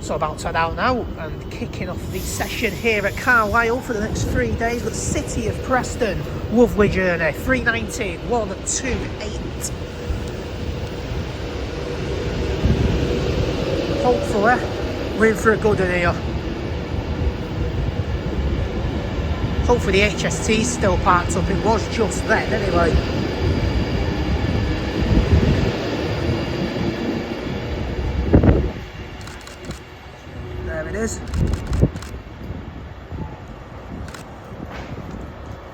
So about to head out now and kicking off the session here at Carlisle for the next 3 days. Got City of Preston, lovely journey, 390, 128. Hopefully we're in for a good one here. Hopefully the HST is still parked up, it was just then anyway. There it is.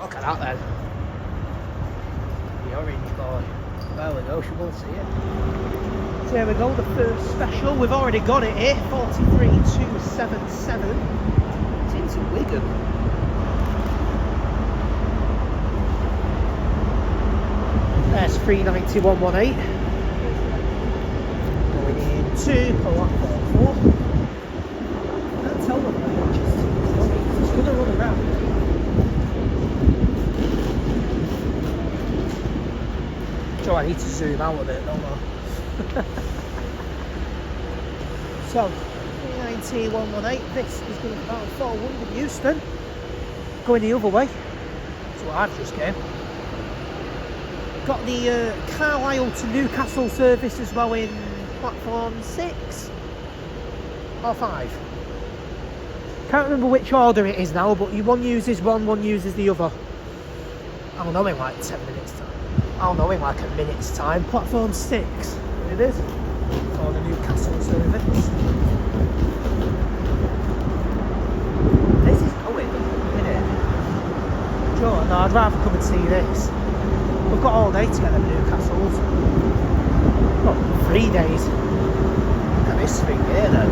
Look at that then. The orange boy. There we go, she won't see it. So there we go, the first special. We've already got it here, 43277. It's into Wigan. There's 39118. Going into platform 4. Can't tell what the HST is doing. It's going to run around. So I need to zoom out a bit, don't I? So 39118. This is going to be about 400 Euston. Going the other way. That's what I've just came. Got the Carlisle to Newcastle service as well in platform 6 or 5. Can't remember which order it is now, but one uses one uses the other. I'll know in like 10 minutes time. I'll know in like a minute's time. Platform 6 it is for the Newcastle service. This is going, isn't it? Sure, no, I'd rather come and see this. We've got all day to get them Newcastles. Well, 3 days. Look at this thing here then.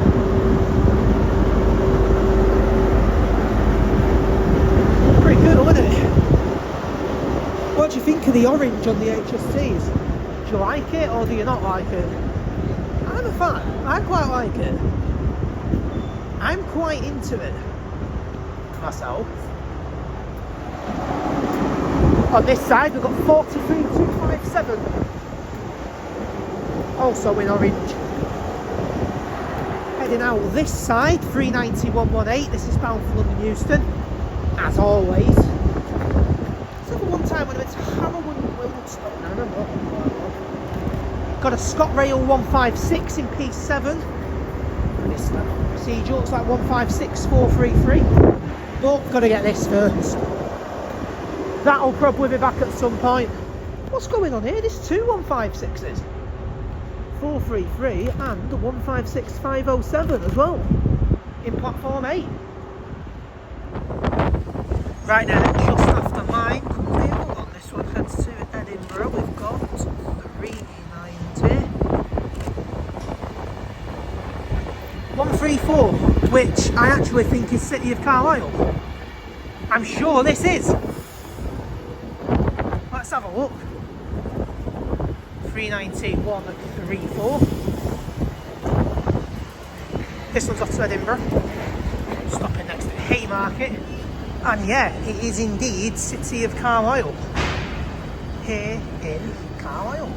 Pretty good, isn't it? What do you think of the orange on the HSTs? Do you like it or do you not like it? I'm a fan. I quite like it. I'm quite into it myself. On this side we've got 43257, also in orange. Heading out this side, 39118. This is bound for London Euston, as always. So the one time when I went to Harrow and Wilmstone, I remember that one. Got a ScotRail 156 in P7. This procedure looks like 156433. But got to get this first. That'll probably be back at some point. What's going on here? There's two 156s. 433 and 156507 as well. In platform 8. Right then, just after mine comes the other one. This one heads to Edinburgh. We've got 390. 134, which I actually think is City of Carlisle. I'm sure this is. Let's have a look. 39134. This one's off to Edinburgh. Stopping next to Haymarket. And yeah, it is indeed City of Carlisle. Here in Carlisle.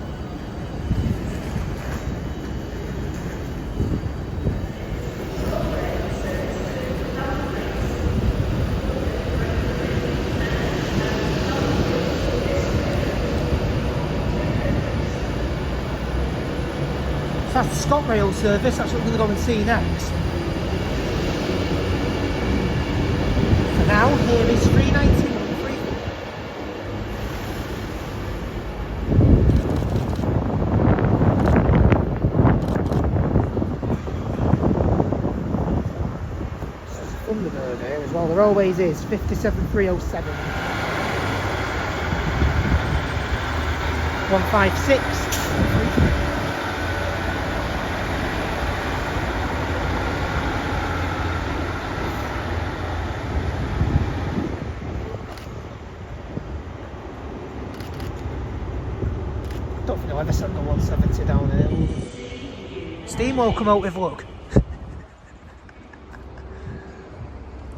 That's the ScotRail service, that's what we're going to go and see next. For now, here is 391. Thunderbird here as well, there always is, 57307. 156. Don't think I'll ever send the 170 down here. Steam will come out with luck.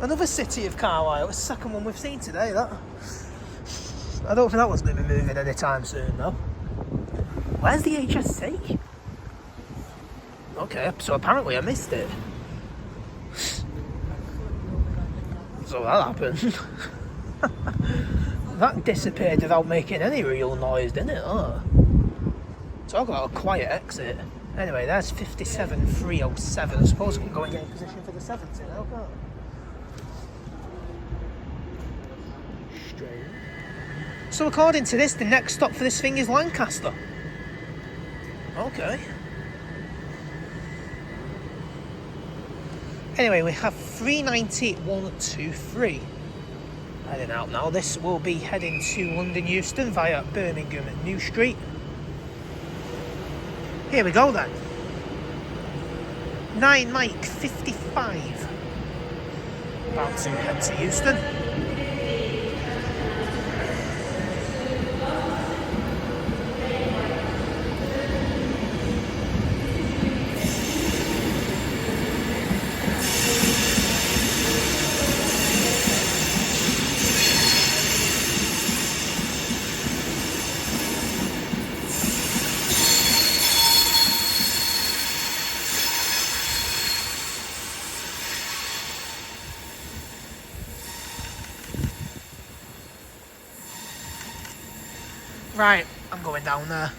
Another City of Carlisle, it's the second one we've seen today, that. I don't think that one's going to be moving anytime soon though. Where's the HST? Okay, so apparently I missed it. So that happened. That disappeared without making any real noise, didn't it? Oh. Talk about a quiet exit. Anyway, there's 57,307. I suppose I can go and get in position for the 70 now, can't I? Straight. So according to this, the next stop for this thing is Lancaster. Okay. Anyway, we have 390,123 heading out now. This will be heading to London Euston via Birmingham at New Street. Here we go then. 9 Mike 55. About to head to Euston. Right, I'm going down there.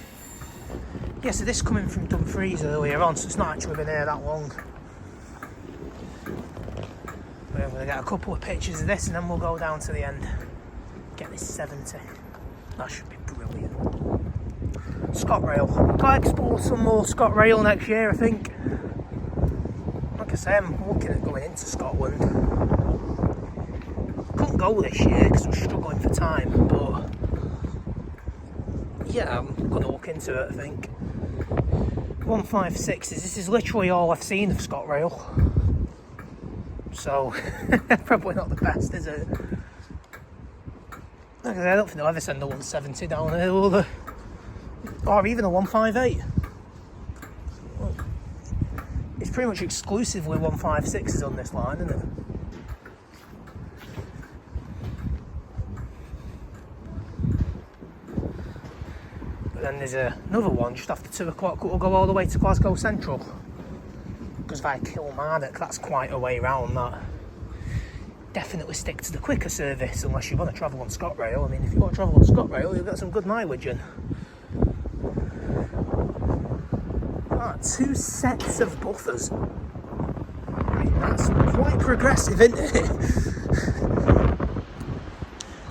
Yeah, so this coming from Dumfries earlier on, so it's not actually been here that long. But I'm going to get a couple of pictures of this and then we'll go down to the end. Get this 70. That should be brilliant. ScotRail. I'll explore some more ScotRail next year, I think. Like I say, I'm looking at going into Scotland. Couldn't go this year because I'm struggling for time, but yeah, I'm going to look into it, I think. 156s, this is literally all I've seen of ScotRail. So, probably not the best, is it? Like I said, I don't think they'll ever send a 170 down here, will they? Or even a 158. It's pretty much exclusively 156s on this line, isn't it? Then there's another one just after 2 o'clock that will go all the way to Glasgow Central. Because via Kilmarnock, that's quite a way round that. Definitely stick to the quicker service unless you want to travel on ScotRail. I mean, if you want to travel on ScotRail, you'll get some good mileage in. 2 sets of buffers. I mean, that's quite progressive, isn't it?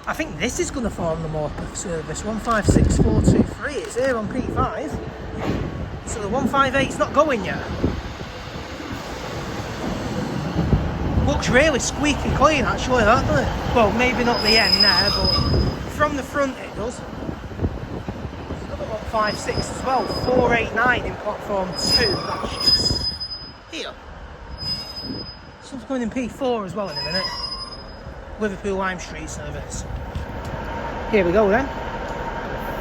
I think this is going to form the Morpeth service. 156423. It's here on P5. So the 158's not going yet. Looks really squeaky clean actually, that, doesn't it? Well, maybe not the end there, but from the front it does. There's another 156 as well. 489 in platform 2. That's just here. Something's going in P4 as well in a minute. Liverpool Lime Street service. Here we go then.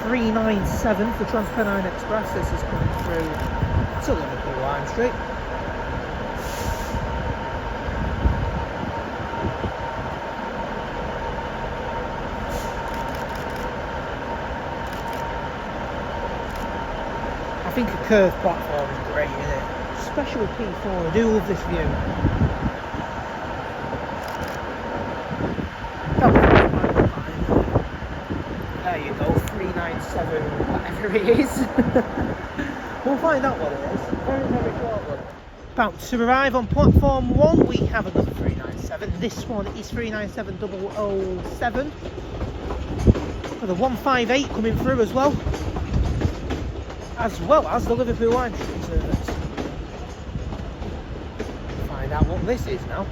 397 for Transpennine Express. This is coming through to Liverpool Lime Street. I think a curved platform is great, isn't it? Especially P4. I do love this view. There you go, 397, whatever it is. We'll find out what it is. Very, very short one. About to arrive on platform 1, we have another 397. This one is 397007. With a 158 coming through as well as the Liverpool Lime Street service. Find out what this is now.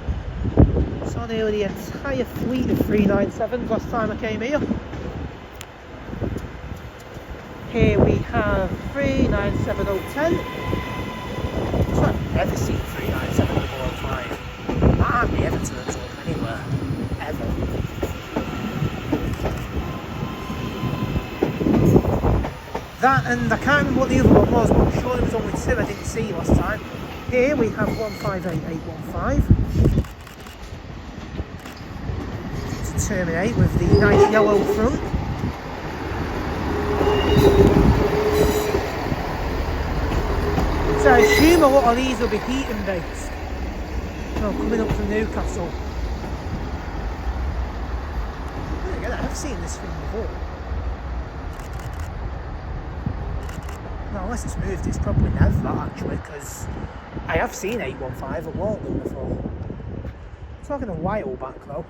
Saw nearly the entire fleet of 397s last time I came here. Here we have 397010. So I've never seen 397005. That hardly ever turns up anywhere. Ever. That, and I can't remember what the other one was, but I'm sure there was only 2 I didn't see last time. Here we have 158815. To terminate with the nice yellow front. So I assume a lot of these will be Heaton based. So coming up from Newcastle. again. I have seen this thing before. No, unless it's moved, it's probably Nev that actually, because I have seen 815 at Workington before. Talking a while back though.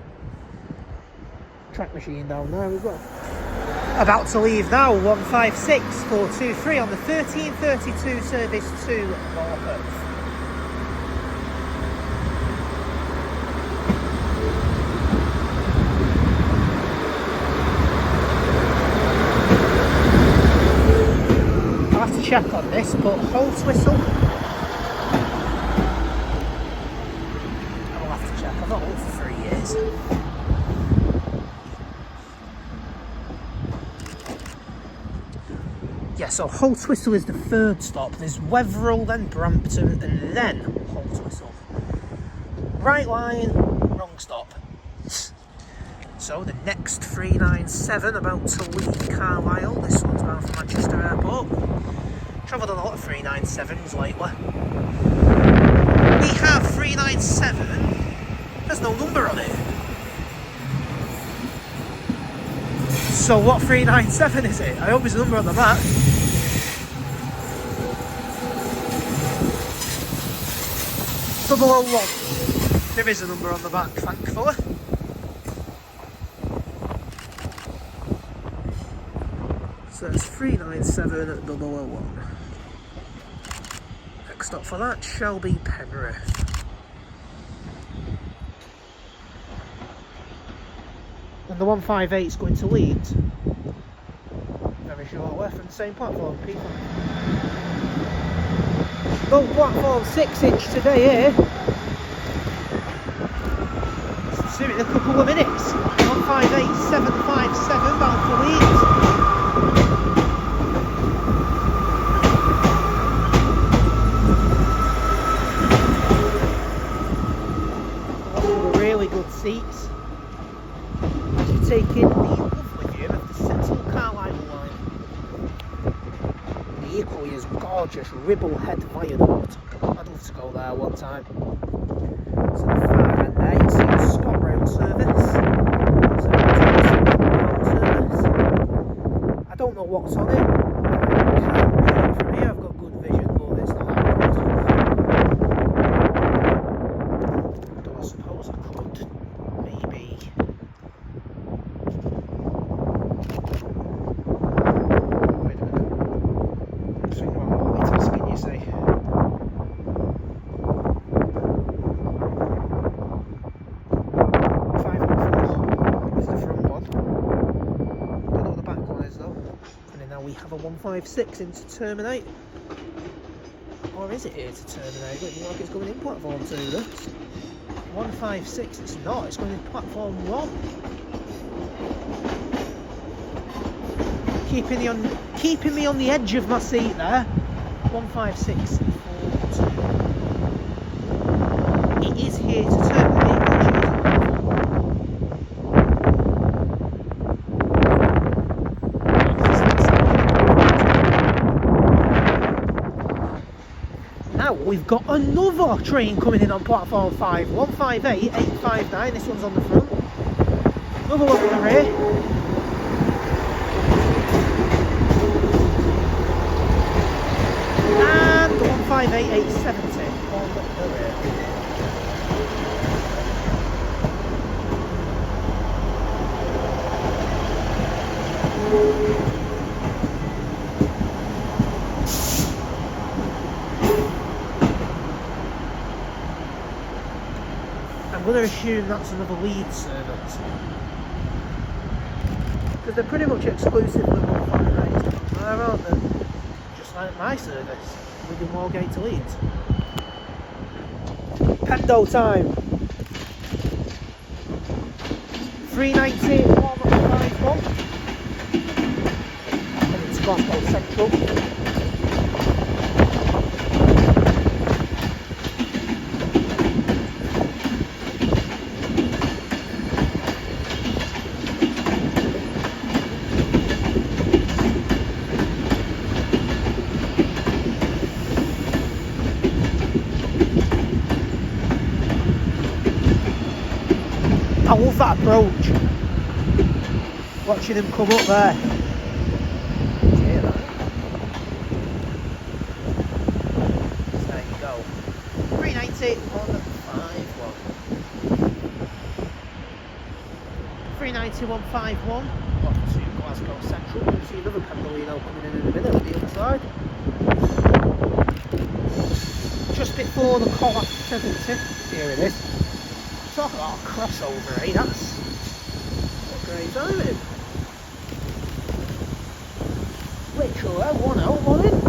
Track machine down there as well. About to leave now, 156423 on the 1332 service to Norfolk. I'll have to check on this, but Holt whistle. I'll have to check. I've not looked for 3 years. Yeah, so Holt Whistle is the 3rd stop. There's Wetherell, then Brampton, and then Holt Whistle. Right line, wrong stop. So the next 397 about to leave Carlisle. This one's bound for Manchester Airport. Travelled on a lot of 397s lately. We have 397. There's no number on it. So what 397 is it? I hope there's a number on the back. Double 001. There is a number on the back, thankfully. So it's 397 at 001. Next stop for that shall be Penrith. And the 158 is going to Leeds. Very shortly from the same platform, people. Oh, platform 6-inch today here. See it in a couple of minutes. 158757 bound for Leeds. Really good seats. Taking the lovely view of the central Carlisle line. The equally as gorgeous Ribblehead Viaduct. I'd love to go there one time. So the far end there, you see the ScotRail service. So the service. I don't know what's on it. I can't read it from here. I've got good vision, but it's not that good. Though I suppose I could maybe. We have a 156 in to terminate. Or is it here to terminate? It looks like it's going in platform 2 this. 156, it's not, it's going in platform 1. Keeping me on the edge of my seat there. 15642. It is here to terminate. Now we've got another train coming in on platform 5, 158, 859, this one's on the front. Another one on the rear. And the 158, 870 on the rear. I'm going to assume that's another Leeds service. Because they're pretty much exclusively 158s there, aren't they? Just like my service, Wigan Moorgate to Leeds. Pendo time. 39151. And it's Glasgow Central. I love that approach. Watching him come up there. Hear that? So there you go. 390 151. 390 151. Off to Glasgow Central. We'll see another Pendolino coming in a minute on the other side. Just before the Carlisle 70. Here it is. Talk about a crossover, eh? That's what great timing. Literally, 1 out, 1 in.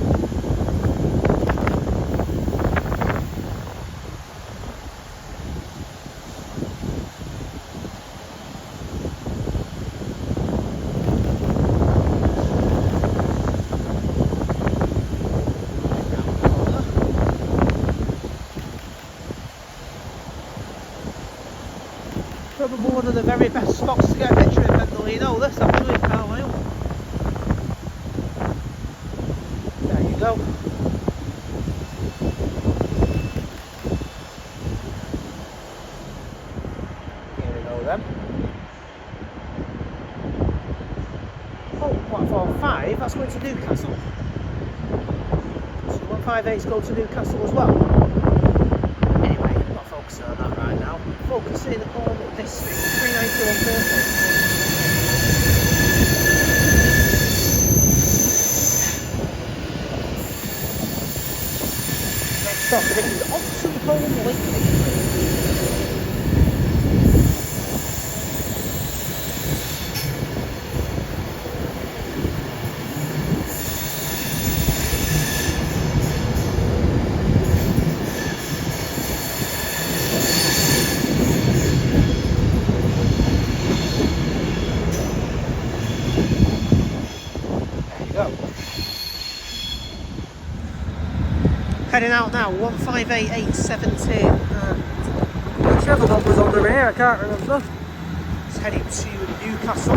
Probably one of the very best spots to get a picture in Pendolino, this actually, in Carlisle. There you go. Here we go then. Oh, platform 5, that's going to Newcastle. So 158's going to Newcastle as well. Anyway, I'm not focusing on that right now. Focusing on this thing, 390 on Thursday. Next stop, this is Oxford Home Lincoln. Heading out now, 158817. Whichever one was on the rear, I can't remember. It's heading to Newcastle.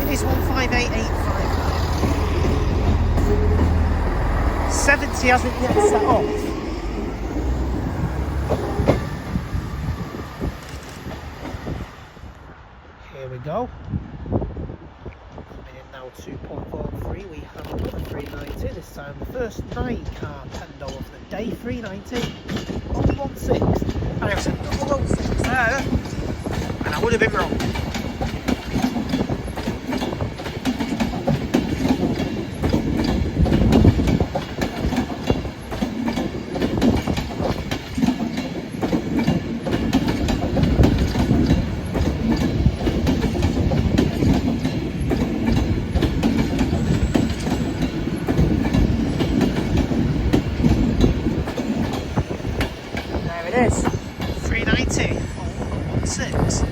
It is 158859. 70 hasn't yet set off. Here we go. Coming in now 2.43. We have another 390. This time the first night car Pendo of the day. 390 on 16. And I said 016 there, and I would have been wrong. It is 390 on 16.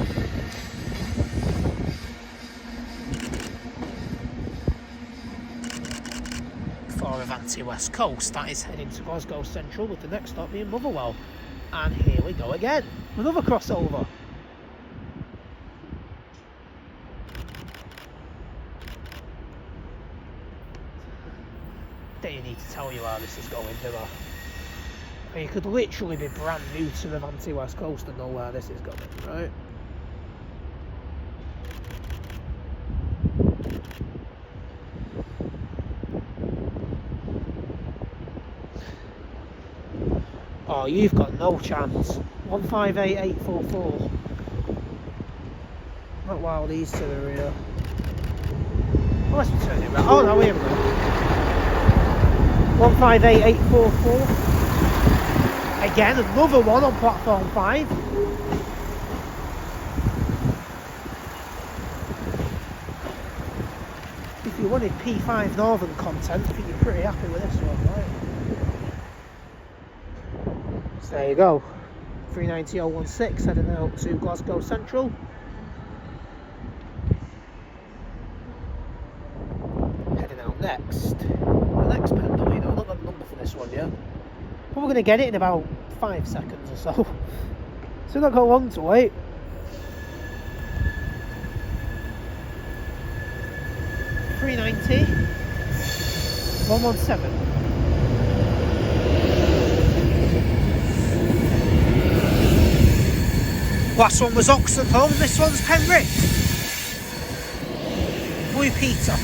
For Avanti West Coast, that is heading to Glasgow Central, with the next stop being Motherwell. And here we go again, another crossover. Don't you need to tell you how this is going, do I? You could literally be brand new to the Avanti West Coast and know where this is going, right? Oh, you've got no chance. 158844. Not while these to the rear. Oh, let's turn it around. Oh no, here we go. 158844. Again, another one on platform 5. If you wanted P5 Northern content, I think you're pretty happy with this one, right? So there you go. 390.016 heading out to Glasgow Central. Heading out next. The next Pendolino, I've not got a number for this one yet. Probably going to get it in about 5 seconds or so. So not got long to wait. $390 117. Last one was Oxenholme, this one's Penrith. Blue Peter.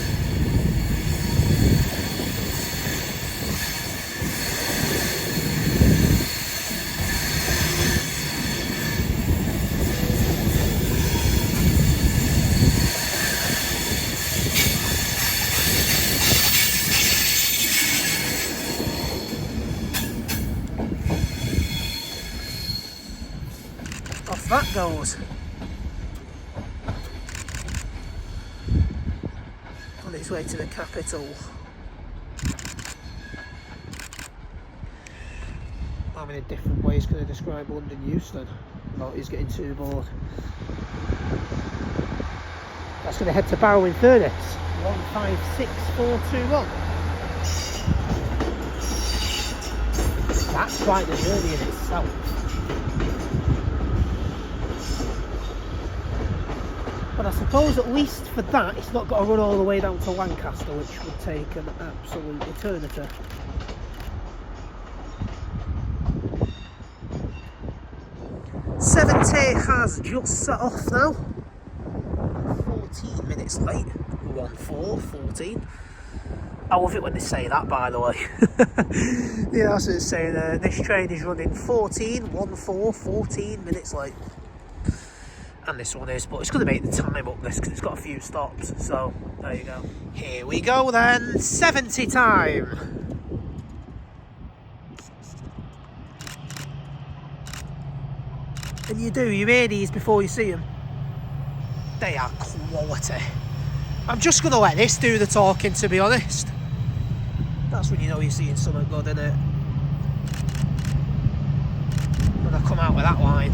Off that goes. On its way to the capital. How many different ways can I describe London Euston without he's getting too bored? That's going to head to Barrow in Furness. 156421. That's quite the journey in itself. But I suppose at least for that it's not got to run all the way down to Lancaster, which would take an absolute eternity. Has just set off now. 14 minutes late. 14. I love it when they say that, by the way. Yeah, that's what it's saying. This train is running 14 minutes late. And this one is, but it's going to make the time up this because it's got a few stops. So there you go. Here we go then. 70 time. And you hear these before you see them. They are quality. I'm just going to let this do the talking, to be honest. That's when you know you're seeing something good, isn't it? When I come out with that line.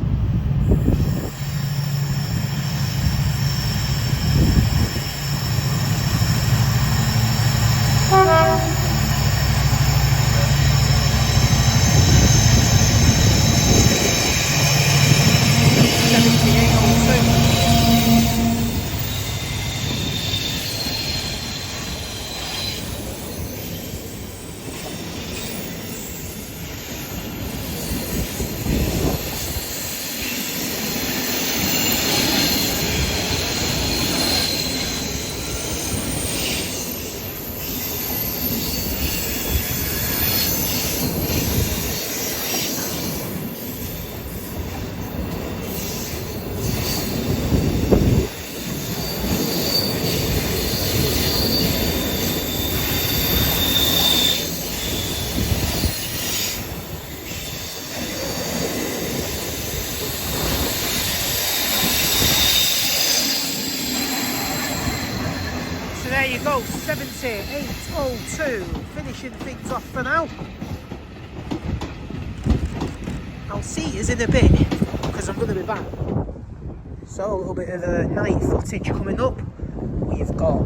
There you go, 78.02, finishing things off for now. I'll see you in a bit, because I'm going to be back. So a little bit of night footage coming up. We've got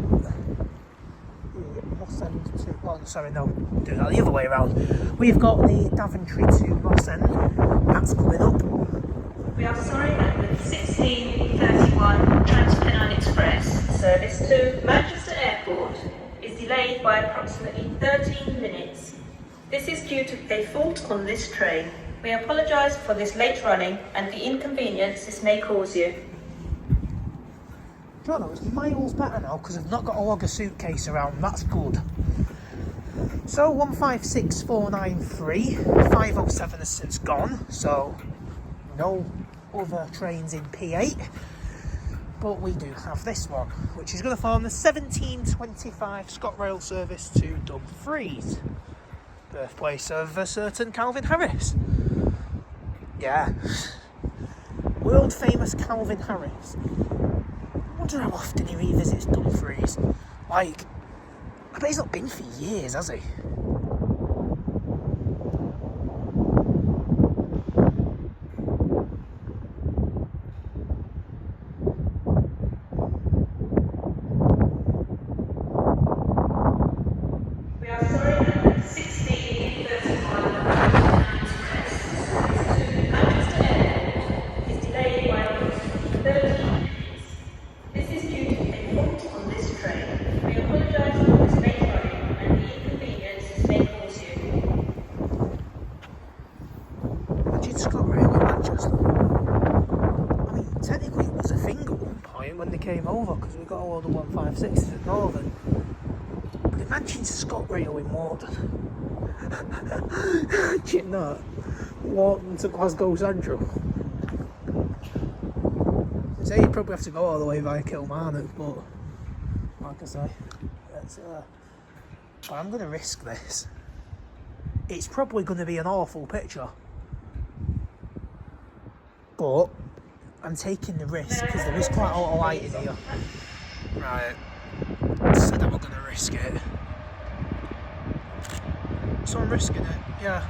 Moss End to, well sorry no, do that the other way around. We've got the Daventry to Moss End, that's coming up. We are sorry that the 1631 Transpennine Express service to Manchester Airport is delayed by approximately 13 minutes. This is due to a fault on this train. We apologise for this late running and the inconvenience this may cause you. No, it's miles better now because I've not got to lug a suitcase around, that's good. So 156493, 507 has since gone, so no other trains in P8, but we do have this one, which is going to form the 1725 ScotRail service to Dumfries, birthplace of a certain Calvin Harris. Yeah, world famous Calvin Harris. I wonder how often he revisits Dumfries. Like, I bet he's not been for years, has he? thing at one point when they came over, because we got all the 156s at Northern. But imagine ScotRail in Warden. Imagine that. Warden to Glasgow Central. So you'd probably have to go all the way via Kilmarnock, but like I say, but I'm going to risk this. It's probably going to be an awful picture, but I'm taking the risk because there is quite a lot of light in here. Right, so that we're going to risk it. So I'm risking it, yeah.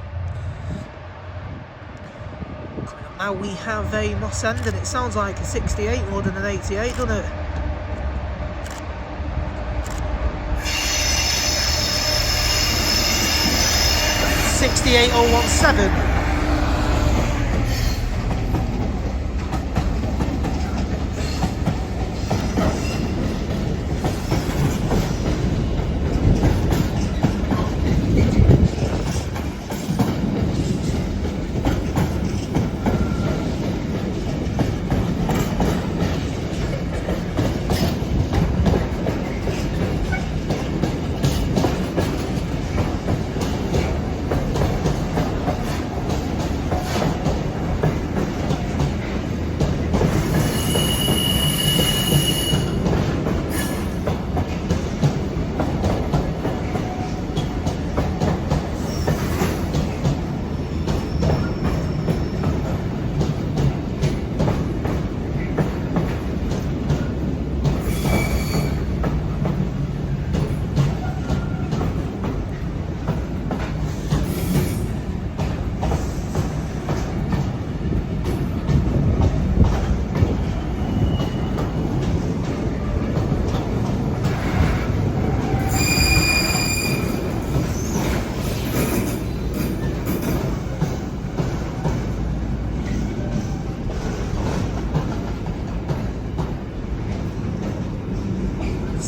Coming up now, we have a Moss End, and it sounds like a 68 more than an 88, doesn't it? $68,017.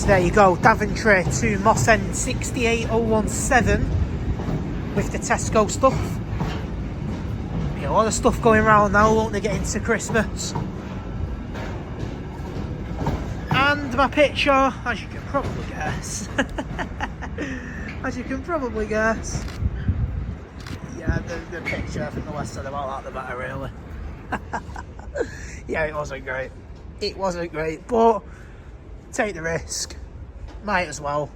There you go, Daventry to Moss End 68017 with the Tesco stuff. A lot of stuff going around now, won't they, get into Christmas? And my picture, as you can probably guess, yeah, the picture, I think the less said about that the better, really. Yeah, it wasn't great. It wasn't great, but take the risk. Might as well.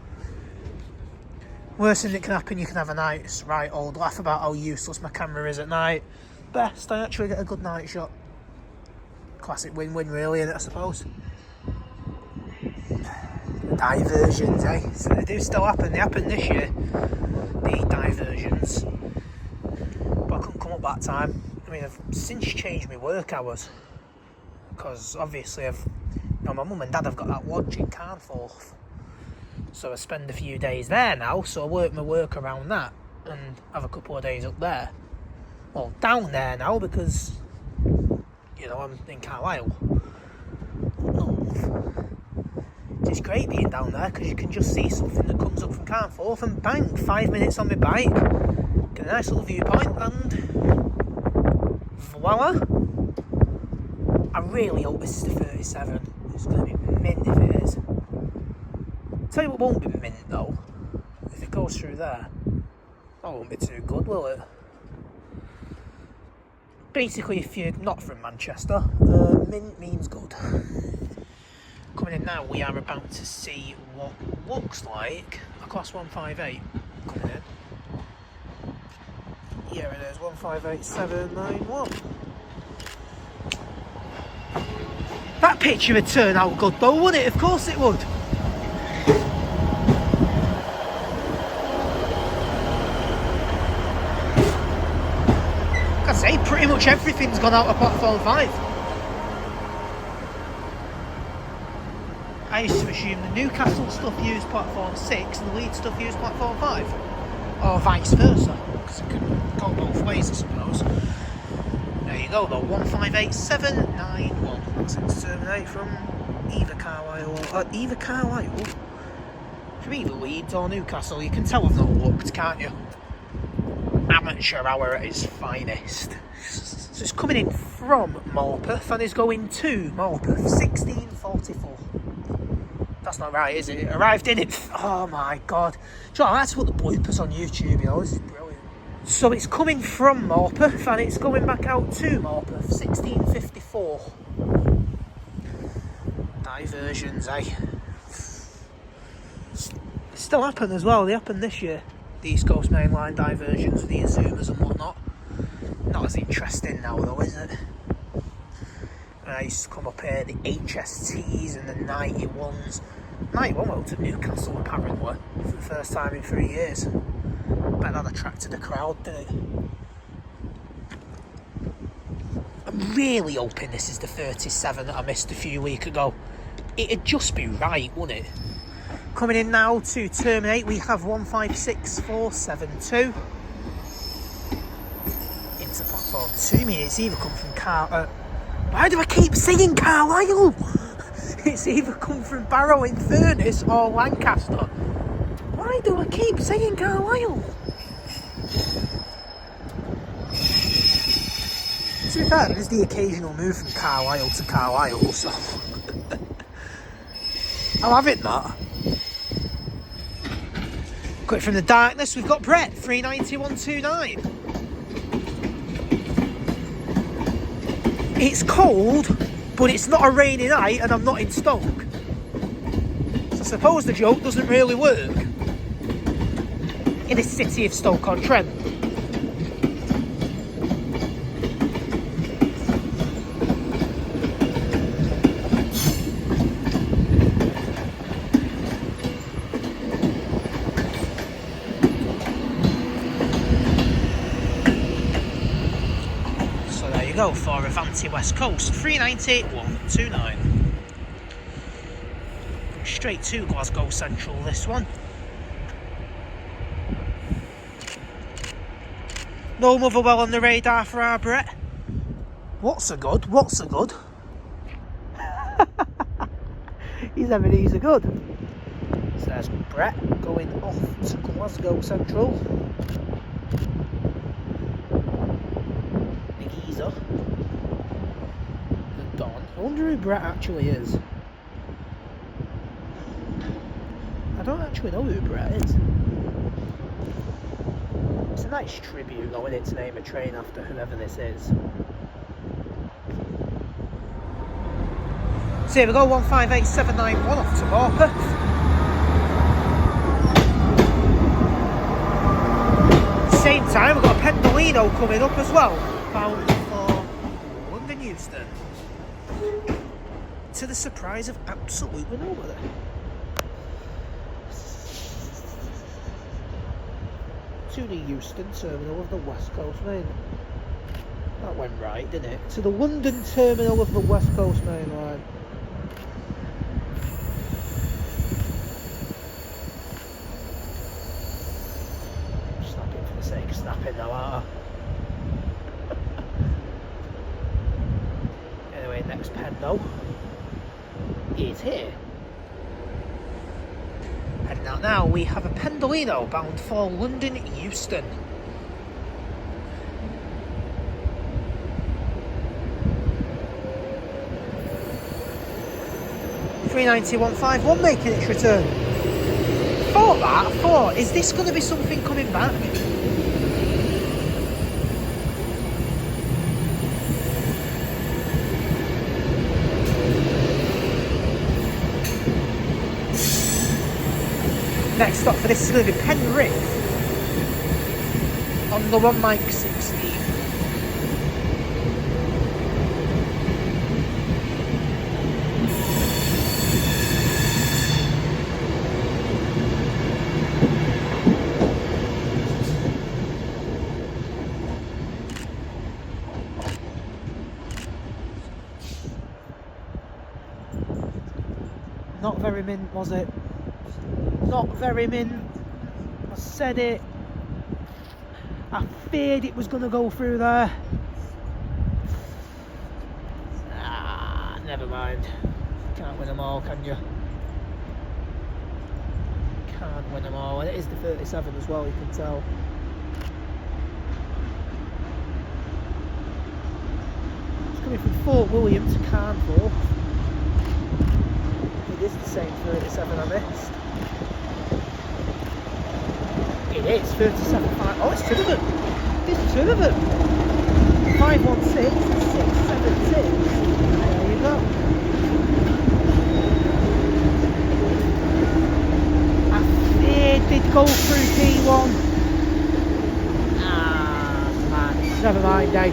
Worst thing that can happen, you can have a nice, right old laugh about how useless my camera is at night. Best, I actually get a good night shot. Classic win-win, really, isn't it, I suppose? Diversions, eh? So they do still happen. They happened this year, the diversions. But I couldn't come up that time. I mean, I've since changed my work hours. Because obviously my mum and dad have got that lodge in Carlisle. So I spend a few days there now, so I work my work around that and have a couple of days up there. Well, down there now because, you know, I'm in Carlisle. North. It's great being down there because you can just see something that comes up from Carlisle and bang, 5 minutes on my bike, get a nice little viewpoint and voila. I really hope this is the 37. It's going to be mint if it is. Tell you what won't be mint though, if it goes through there, that won't be too good, will it? Basically, if you're not from Manchester, mint means good. Coming in now, we are about to see what looks like a Class 158 coming in. Here it is, 158791. That picture would turn out good though, wouldn't it? Of course it would. I'd say pretty much everything's gone out of platform 5. I used to assume the Newcastle stuff used platform 6 and the Leeds stuff used platform 5. Or vice versa, because it could go both ways, I suppose. There you go though, 158791. That's it to terminate from either Carlisle from either Leeds or Newcastle. You can tell I've not looked, can't you? Amateur hour at its finest. So it's coming in from Morpeth and is going to Morpeth, 1644. That's not right, is it? It arrived in it. Oh my god. Do you know, I had to put the bloopers on YouTube, you know, this is brilliant. So it's coming from Morpeth and it's going back out to Morpeth, 1654. Diversions, eh? They still happen as well, they happen this year. The East Coast Main Line diversions with the Azumas and whatnot. Not as interesting now though, is it? I used to come up here, the HSTs and the 91s. 91 went to Newcastle apparently for the first time in 3 years. Bet that attracted a crowd, didn't it? I'm really hoping this is the 37 that I missed a few weeks ago. It'd just be right, wouldn't it? Coming in now to terminate, we have 156472. Into platform 2. I mean, it's either come from why do I keep saying Carlisle? It's either come from Barrow in Furness or Lancaster. Why do I keep saying Carlisle? To be fair, there's the occasional move from Carlisle to Carlisle, so I'll have it that. Quick from the darkness, we've got Brett, 39129. It's cold, but it's not a rainy night and I'm not in Stoke. So I suppose the joke doesn't really work in the city of Stoke-on-Trent. Go for Avanti West Coast, 39129. Straight to Glasgow Central, this one. No Motherwell on the radar for our Brett. What's a good? What's a good? He's having these a good. So there's Brett going off to Glasgow Central. The Don. I wonder who Brett actually is. I don't actually know who Brett is. It's a nice tribute though, isn't it, to name a train after whoever this is. So here we go, 158791 off to Morpeth. Same time, we've got a Pendolino coming up as well. Bound for London Euston. To the surprise of absolutely nobody. To the Euston terminal of the West Coast Main. That went right, didn't it? To the London terminal of the West Coast Main Line. Snapping for the sake of snapping now, aren't I? Anyway, next Pendo is here. Heading out now, we have a Pendolino bound for London Euston. $391.51 making its return. I thought, is this going to be something coming back? Next stop for this is going to be Penrith on the 1 Mike 16. Not very mint, was it? Not very mint. I said it. I feared it was going to go through there. Never mind. Can't win them all, can you? Can't win them all. And it is the 37 as well, you can tell. coming from Fort William to Carlisle. It is the same 37 I missed. It is 37.5. Oh, it's two of them. There's two of them. 516 and 672. There you go. I feared they'd go through P1. Ah, man. Never mind, eh?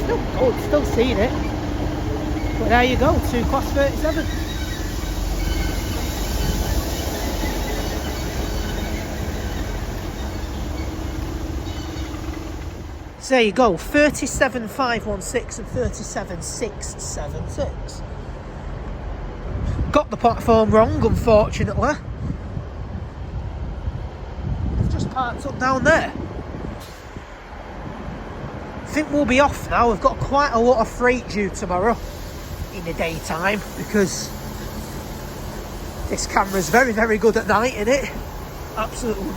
Still good, still seeing it. But there you go, 2 class 37. So there you go, 37.516 and 37.676. Got the platform wrong, unfortunately. I've just parked up down there. I think we'll be off now. We've got quite a lot of freight due tomorrow in the daytime because this camera's very, very good at night, isn't it? Absolutely.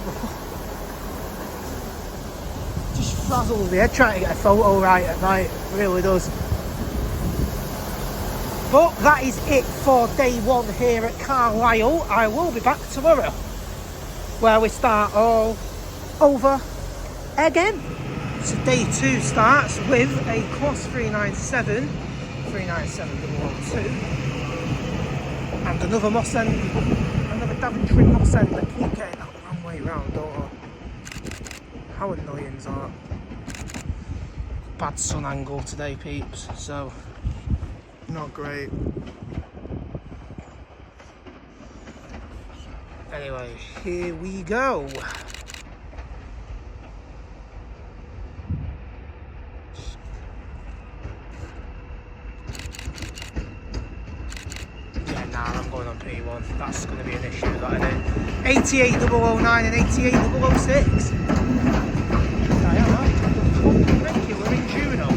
Just frazzles me head trying to get a photo right at night. It really does. But that is it for day 1 here at Carlisle. I will be back tomorrow where we start all over again. So day 2 starts with a class 397 002 and another Moss End, another Daventry Moss End. I keep getting that the wrong way round, don't I? How annoying is that? Bad sun angle today, peeps, so not great. Anyway, here we go. I'm going on P1. That's going to be an issue, that isn't it? 88,009 and 88,006. Regular in Juno.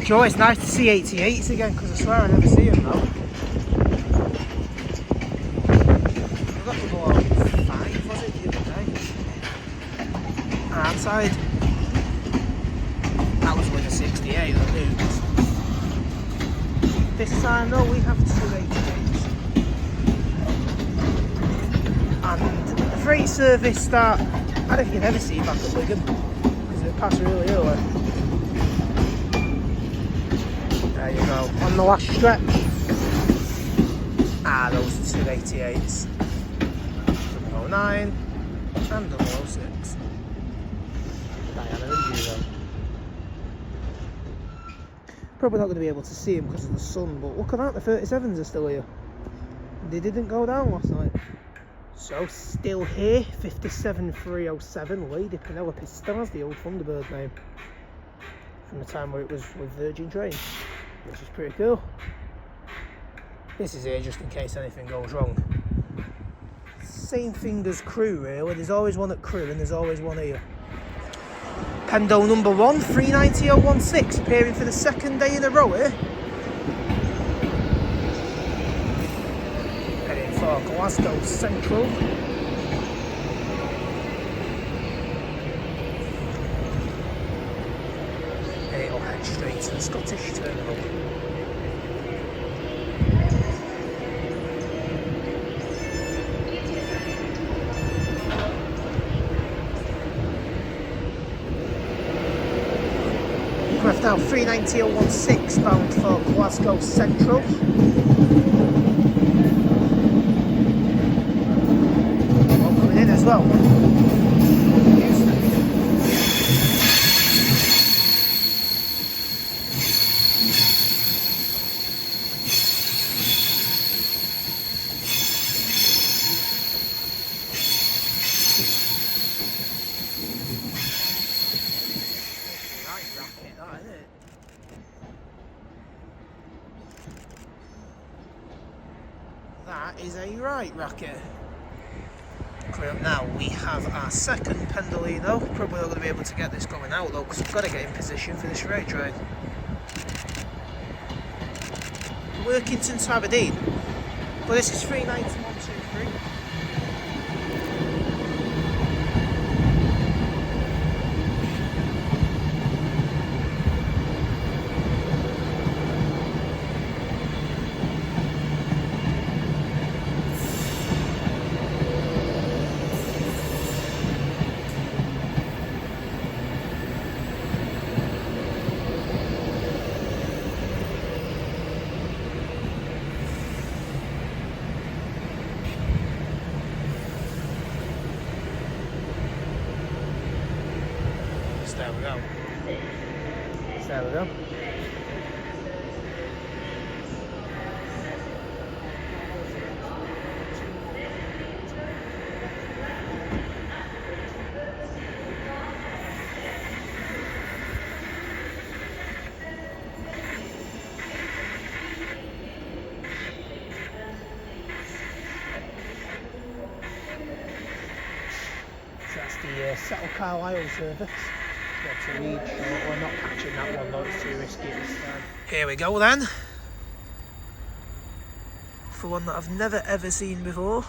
Sure, it's nice to see 88s again because I swear I never see them now. I got to go on 5, was it, the other day? And outside, that was with a 68 that moved. This time, no, we have 2 88s. And the freight service start, I don't think you can ever see back at Wigan because it passed really early. There you go, on the last stretch. Those are 288s. 009 and 006. Diana and Juno. Probably not going to be able to see them because of the sun, but look at that, the 37s are still here. They didn't go down last night. So, still here, 57.307, Lady Penelope still has the old Thunderbird name. From the time where it was with Virgin Train. Which is pretty cool. This is here just in case anything goes wrong. Same thing as Crew really, there's always one at Crew and there's always one here. Pendo number 1, 390.016, appearing for the 2nd day in a row here. Heading for Glasgow Central. It'll head straight to the Scottish terminal. Aircraft now 390.016 bound for Glasgow Central. One coming in as well. That is a right rocket. Coming up now, we have our second Pendolino. Probably not going to be able to get this going out though, because we've got to get in position for this rate train. Workington-Aberdeen. But this is 39123. There we go. There we go. So that's the Settle Carlisle service. To reach, we're not catching that one though, it's too risky this time. Here we go then. For one that I've never ever seen before.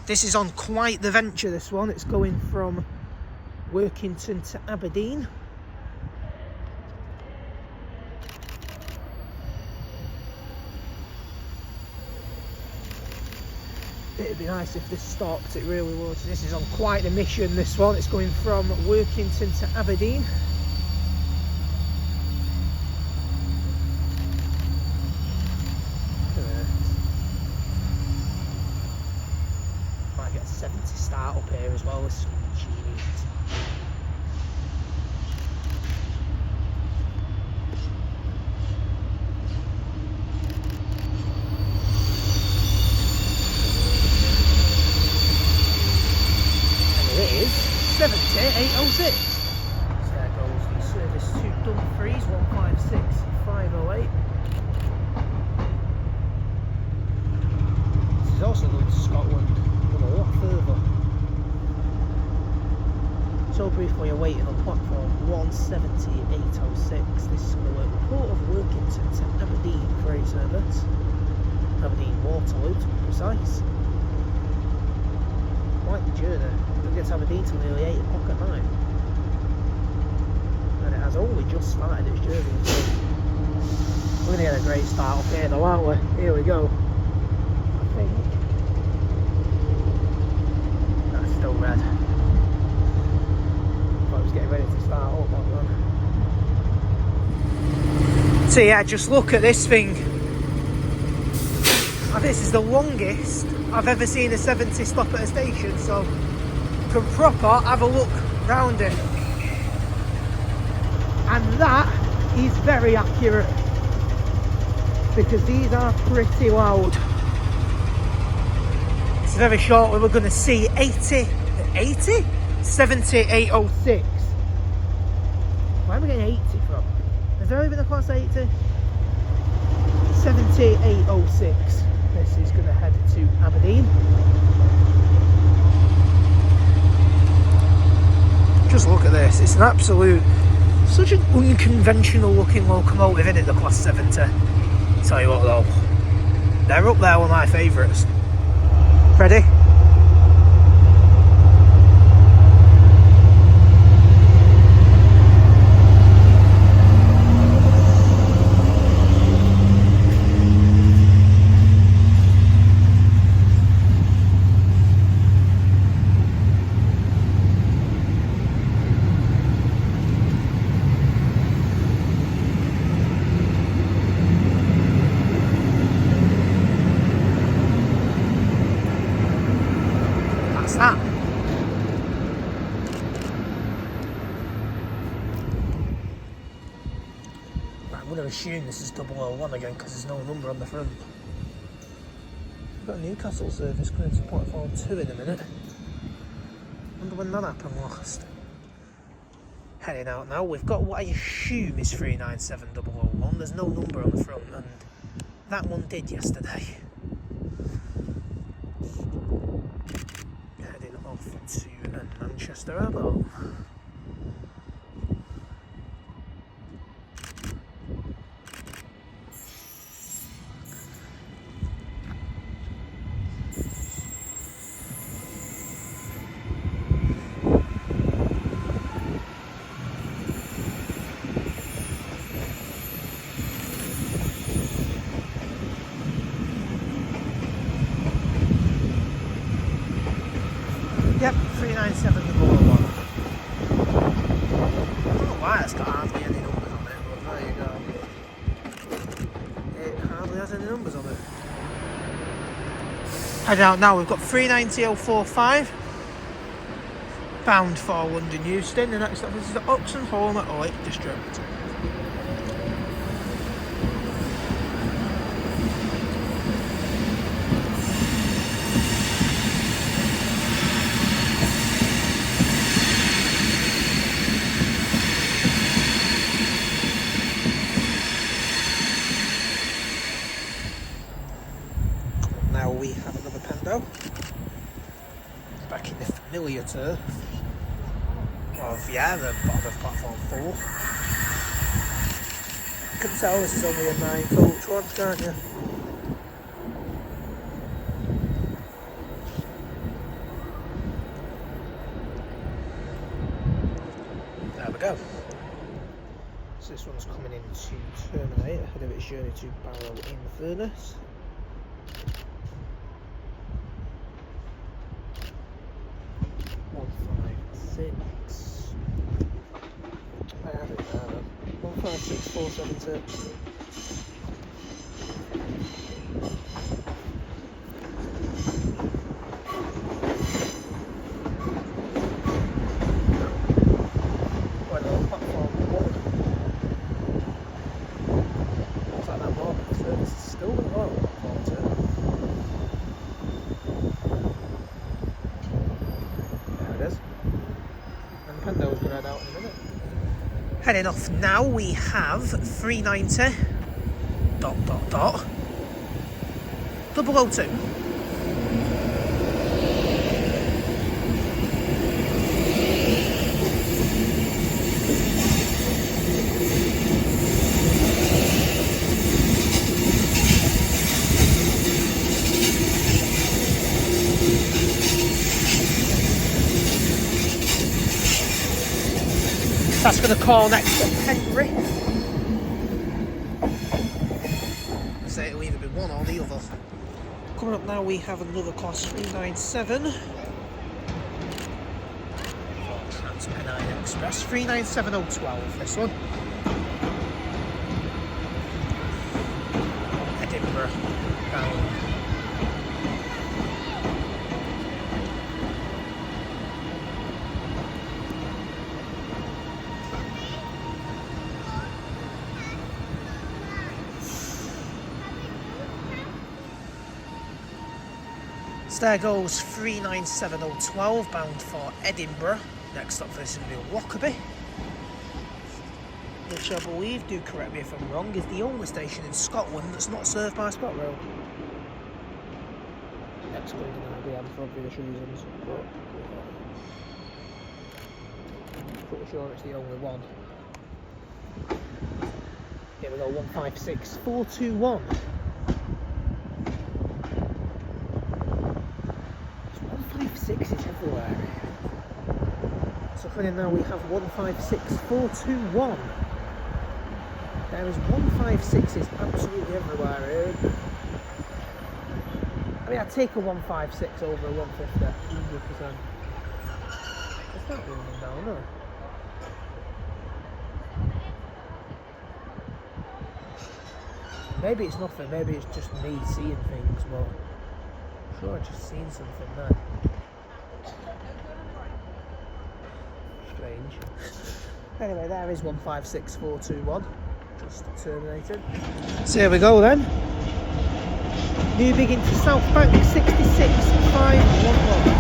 This is on quite the venture, this one. It's going from Workington to Aberdeen. It'd be nice if this stopped, it really would. This is on quite a mission, this one. It's going from Workington to Aberdeen. Might get a 70 start up here as well with some genius. It is 70806. So there goes the service to Dumfries 156508. This is also going to Scotland, but a lot further. So brief while you're waiting on platform 170806. This is going to work the Port of Workington to Aberdeen freight service. Aberdeen Waterloo to be precise. Quite the journey. We'll get to Aberdeen till nearly 8 o'clock at night. And it has only just started its journey. So we're going to get a great start up here though, aren't we? Here we go. I think that's still red. I was getting ready to start up that one. So yeah, just look at this thing. This is the longest I've ever seen a 70 stop at a station, so can proper have a look round it. And that is very accurate, because these are pretty loud. It's very short. We were going to see 80? 7806. Where am I getting 80 from? Has there ever been a class 80? 7806. This is going to head to Aberdeen. Just look at this. It's an absolute, such an unconventional looking locomotive, isn't it, the class 70? Tell you what though, they're up there with my favourites. Ready? going to assume this is 001 again because there's no number on the front. We've got a Newcastle service going to platform 2 in a minute. Wonder when that happened last. Heading out now, we've got what I assume is 397001. There's no number on the front, and that one did yesterday. Heading off to Manchester Airport. Yep, 397001. I don't know why it's got hardly any numbers on it, but there you go. It hardly has any numbers on it. Heading out now, we've got 390045. Bound for London Euston. The next stop is the Oxenholme at Lake District. Now we have another Pendo, back in the familiar turf of, yeah, the bottom of platform 4. You can tell this is only a 9 coach one, can't you? There we go. So this one's coming in to terminate ahead of its journey to Barrow-in-Furness. I have it now. 156476. Quite a lot of platform 1. Looks like that market service is still going on platform 2. There it is. And the Pendo's going to head out in a minute. Heading off now, we have 390 ... 002. That's going to call next to Henry. So it'll either be one or the other. Coming up now, we have another class 397. Trans-Pennine Express 397012. This one. Edinburgh bound. So there goes 397012 bound for Edinburgh. Next up for this will be Lockerbie, which I believe, do correct me if I'm wrong, is the only station in Scotland that's not served by ScotRail. Excluding IBM for obvious reasons, but I'm pretty sure it's the only one. Here we go, 156421. 156s everywhere. So for now we have 156421. There is 156s absolutely everywhere. I mean, I'd take a 156 over a 150, 100%. It's not moving down, no. Maybe it's nothing, maybe it's just me seeing things, but I'm sure I've just seen something there. Strange. Anyway, there is 156421. Just terminated. So here we go then. New Big into South Bank 66,511.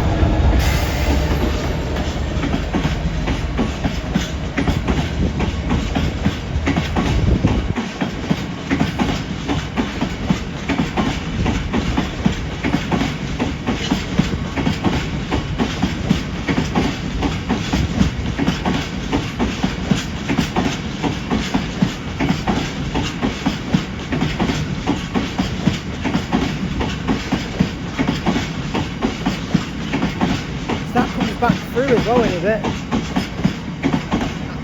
Back through as well in a bit. At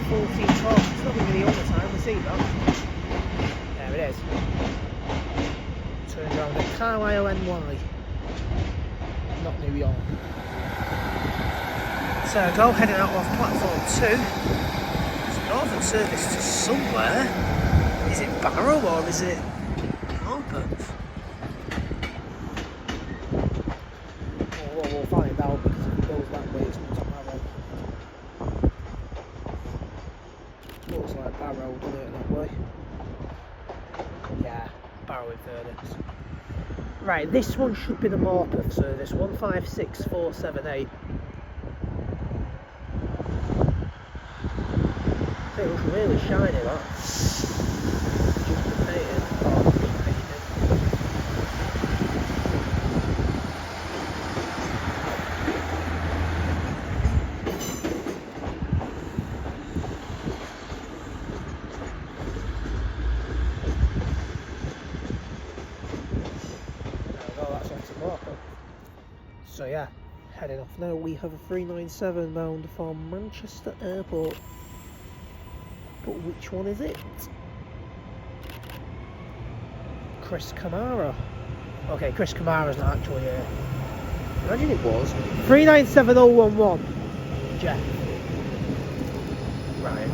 14 top. It's not going to be the all the time, we see that. There it is. Turns around at Carlisle NY. Not New York. So go heading out off platform 2. It's an northern service to somewhere. Is it Barrow or is it Harpeth? We'll find out because if it goes that way it's not Barrow. Looks like Barrow, doesn't it, that way? Yeah, Barrow in Furness. Right, this one should be the Morpeth service, 156478. It looks really shiny, that. Just painted. Oh, so yeah, heading off now. We have a 397 bound for Manchester Airport. But which one is it? Chris Kamara. Okay, Chris Kamara's not actually here. Imagine it was. 397011. Jeff. Right.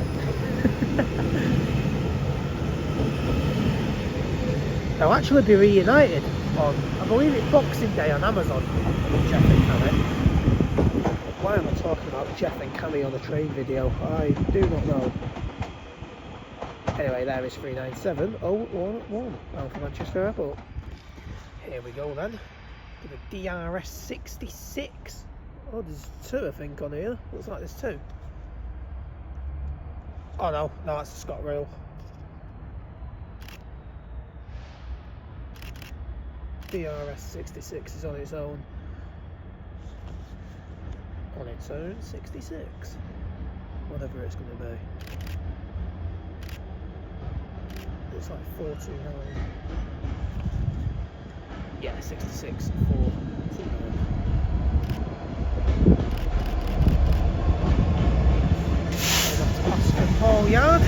They'll actually be reunited on, I believe it's Boxing Day on Amazon. Jeff and Cammy. Why am I talking about Jeff and Cammy on a train video? I do not know. Anyway, there is 397011 bound for Manchester Airport. Here we go then. With a DRS 66. Oh, there's two I think on here. Looks like there's two. Oh no, that's the Scott Rail. DRS 66 is on its own. On its own 66. Whatever it's going to be. It's like 429. Yeah, 66, 429. That's Pastor Paul Yard.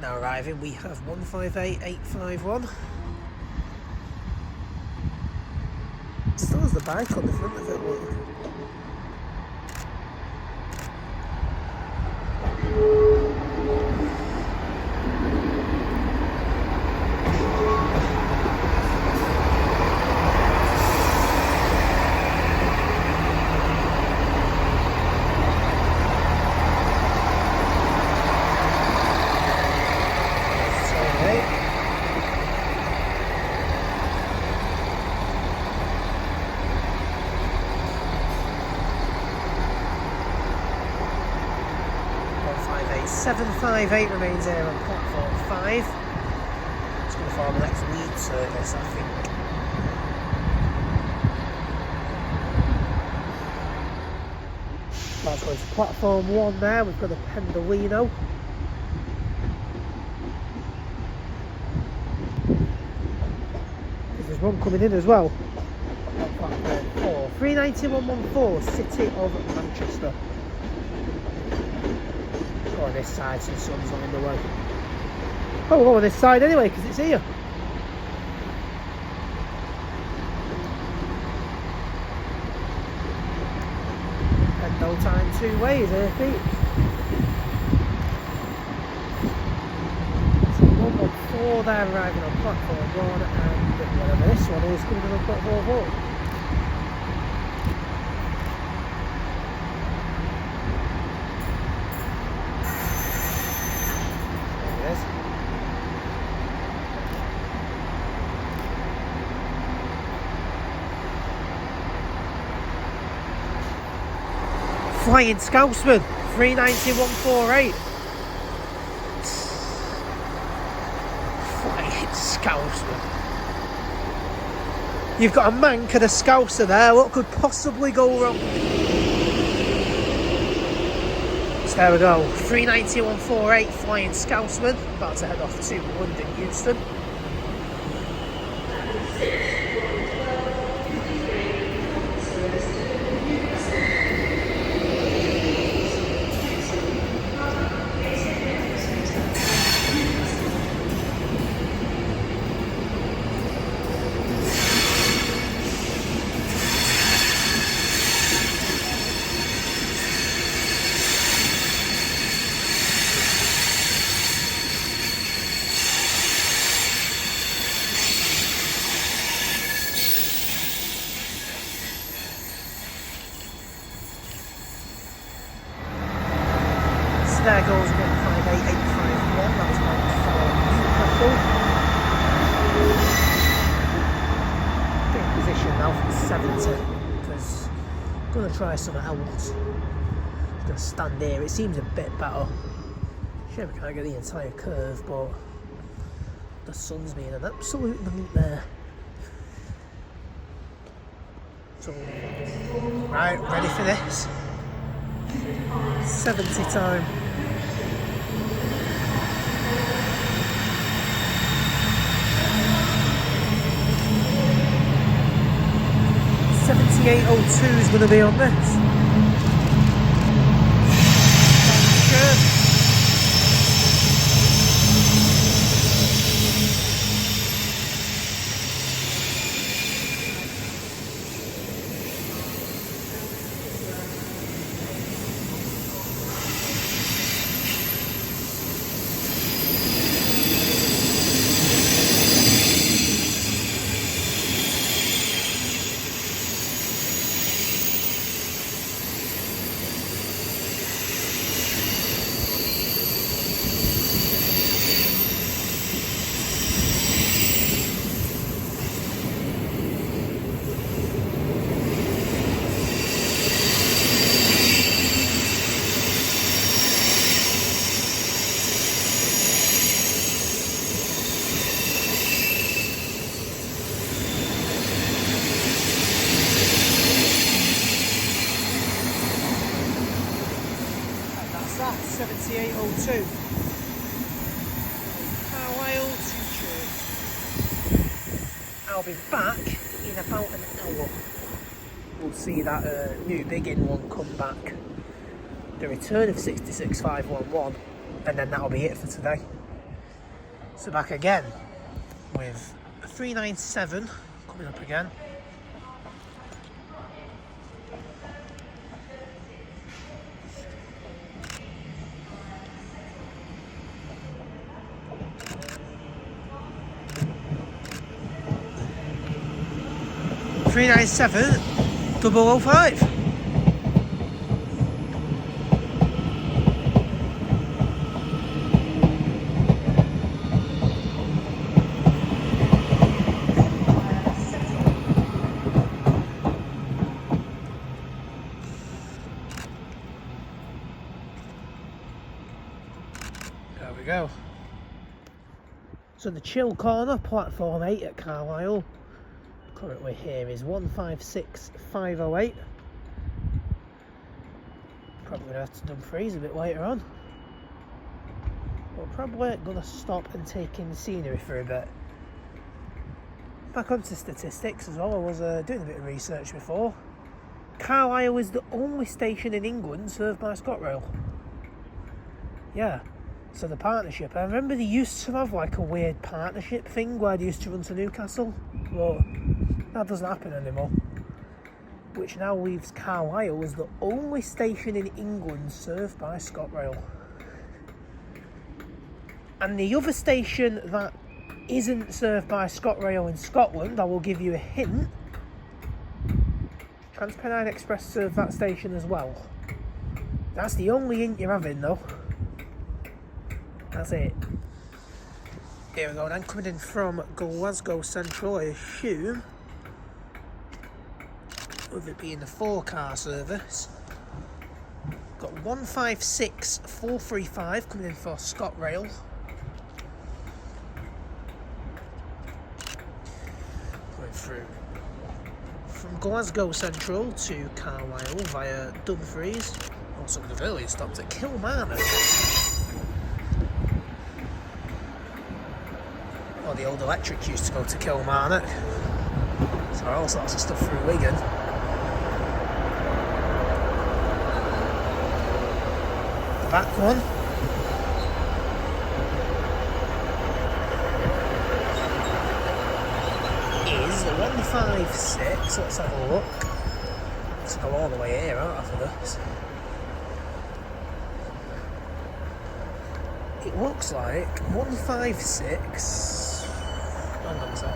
Now arriving, we have 158851. Still has the bike on the front of it, look. It's 758 remains here on platform 5. It's going to form the next lead service, I think. That's going to platform 1 there. We've got a Pendolino. There's one coming in as well. On platform 4. 39114, City of Manchester. On this side, so the sun's not in the way. Oh, we'll go on this side anyway because it's here. And no time two ways, I think. 4, they're arriving on platform 1, and whatever this one is coming on platform 4. There it is. Flying Scousman, 39148. Flying Scousman. You've got a Mank and a Scouser there. What could possibly go wrong? So there we go. 39148 Flying Scousman. About to head off to London Euston. There goes 158851, that was bound for Newcastle. Getting position now from 70, because I'm going to try something else. I'm going to stand here, it seems a bit better. Shame I can't get the entire curve, but the sun's being an absolute nightmare. So, right, ready for this? 70 time. 7802 is going to be on this. Good. That's 7802. Carlisle to Church. I'll be back in about an hour. We'll see that new big-in one come back. The return of 66511, and then that'll be it for today. So back again with a 397 coming up again. Three 397 005. There we go. So the chill corner, platform 8 at Carlisle. Currently here is 156508. Probably gonna have to Dumfries a bit later on. But probably gonna stop and take in the scenery for a bit. Back onto statistics as well. I was doing a bit of research before. Carlisle is the only station in England served by ScotRail. Yeah. So the partnership, I remember they used to have like a weird partnership thing where they used to run to Newcastle, but that doesn't happen anymore. Which now leaves Carlisle as the only station in England served by ScotRail. And the other station that isn't served by ScotRail in Scotland. I will give you a hint. TransPennine Express serve that station as well. That's the only hint you're having though. That's it. Here we go then, coming in from Glasgow Central, I assume. With it being the 4-car service. Got 156435 coming in for ScotRail. Going through from Glasgow Central to Carlisle via Dumfries. Also, the earlier stopped at Kilmarnock. Well, the old electric used to go to Kilmarnock. So all sorts of stuff through Wigan. The back one. Is 156. Let's have a look. Let's go all the way here out after this. It looks like 156. Hang on a sec.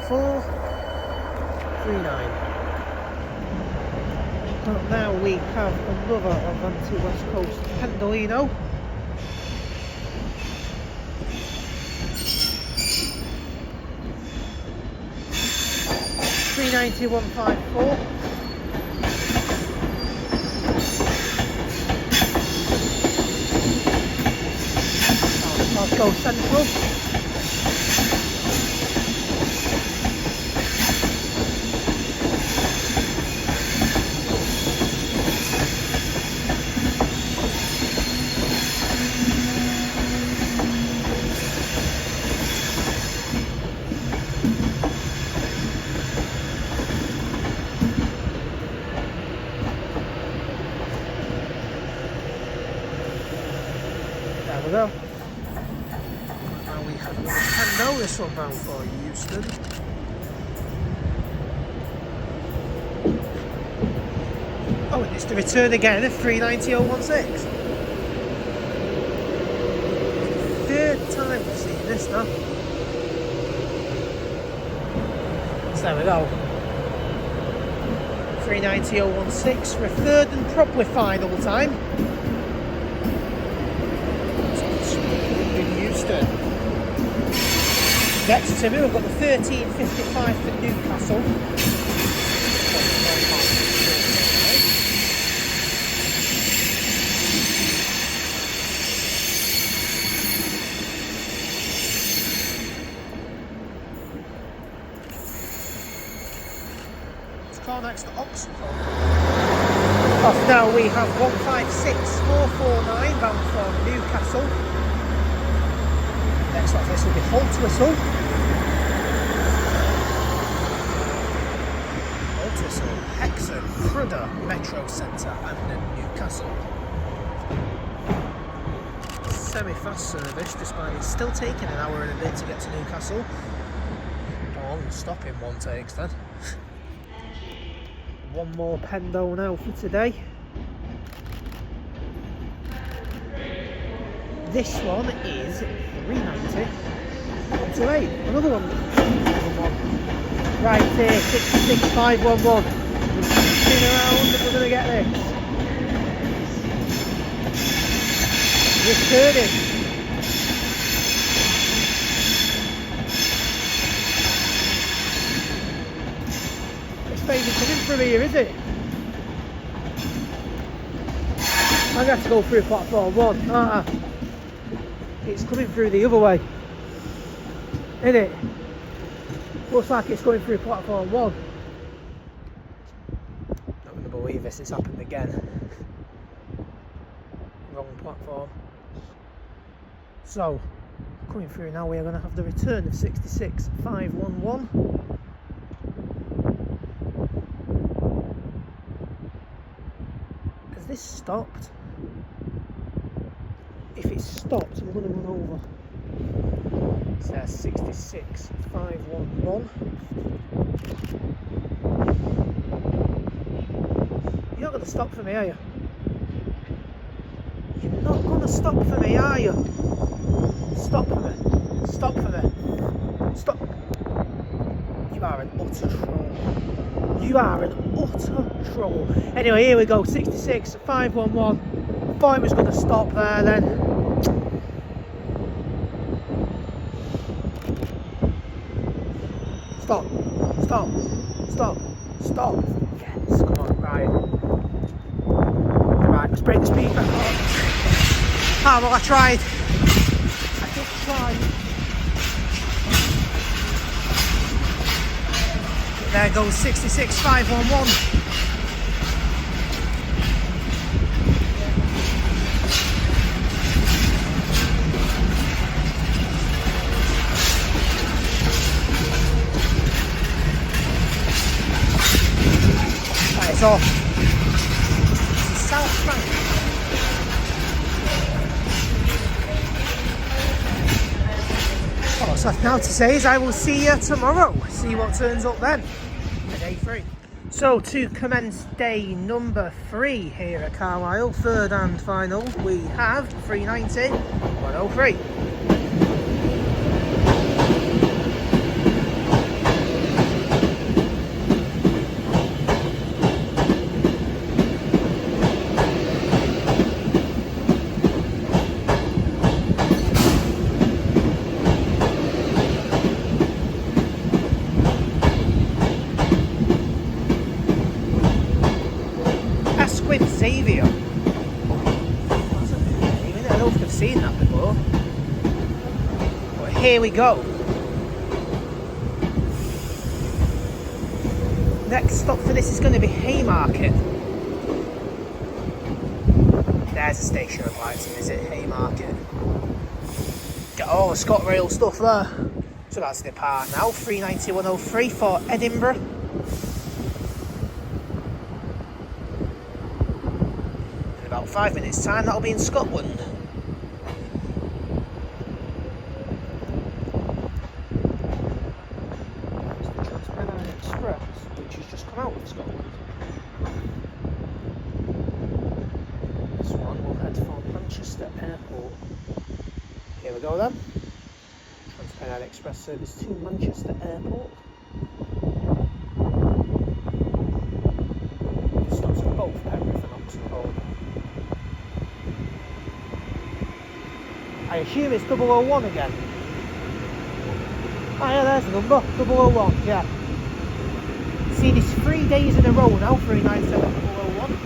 439. Well, now we have another Avanti West Coast Pendolino. $391.54. Glasgow Central. There we go. I know this one bound for Euston. Oh, and it's the return again of 390.016. Third time we've seen this now. So there we go. 390.016 for a third and probably final time. In Euston. Next to me, we've got the 1355 for Newcastle. Let's call next to Oxford. Off now we have 156449 bound for Newcastle. Next off this will be Holt Whistle. Holt Whistle, Hexham, Crudder, Metro Centre and then Newcastle. Semi-fast service despite it's still taking an hour and a bit to get to Newcastle. Oh, I'm stopping one takes then. One more Pendo now for today. This one is 390. 128. Another one. Right here, 66511. Spin around, we're going to get this. Returning. This baby coming from here, is it? I'm going to have to go through platform 1, aren't I? It's coming through the other way, isn't it? Looks like it's going through platform 1. Not going to believe this, it's happened again. Wrong platform. So, coming through now, we are going to have the return of 66511. Has this stopped? If it's stopped, I'm going to run over. It says 66511. You're not going to stop for me, are you? You're not going to stop for me, are you? Stop for me. Stop for me. Stop. You are an utter troll. You are an utter troll. Anyway, here we go. 66, 511. Thought it was going to stop there then. Stop. Stop. Stop. Stop. Yes, come on, right. Right, let's break the speed back up. Ah, well, I tried. I just tried. There goes 66, 511. It's off. South Bank. All that's left now to say is I will see you tomorrow. See what turns up then. Day 3. So to commence day number 3 here at Carlisle, third and final, we have 390 103. Xavier. I don't know if I've seen that before. But here we go. Next stop for this is going to be Haymarket. There's a station I'd like to visit, Haymarket. Get all the ScotRail stuff there. So that's the part now. 390 103 for Edinburgh. About 5 minutes time, that'll be in Scotland. It's the Carlisle Express, which has just come out of Scotland. This one will head for Manchester Airport. Here we go then. Carlisle Express service to Manchester Airport. Stops at both Penrith and Oxford. I assume it's 001 again. Oh yeah, there's the number, 001, yeah. See, this 3 days in a row now, 397 001.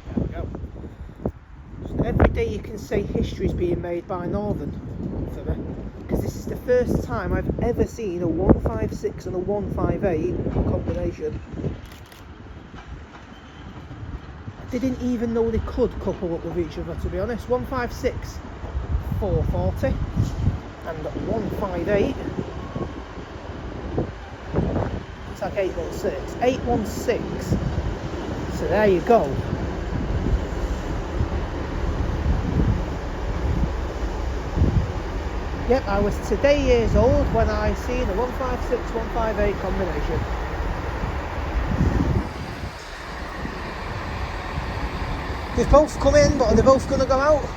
There we go. So every day you can say history's being made by Northern. For me, because this is the first time I've ever seen a 156 and a 158 combination. I didn't even know they could couple up with each other, to be honest. 156 440 and 158 it's like 816 816. So there you go. Yep, I was today years old when I seen a 156, 158 combination. They've both come in, but are they both going to go out?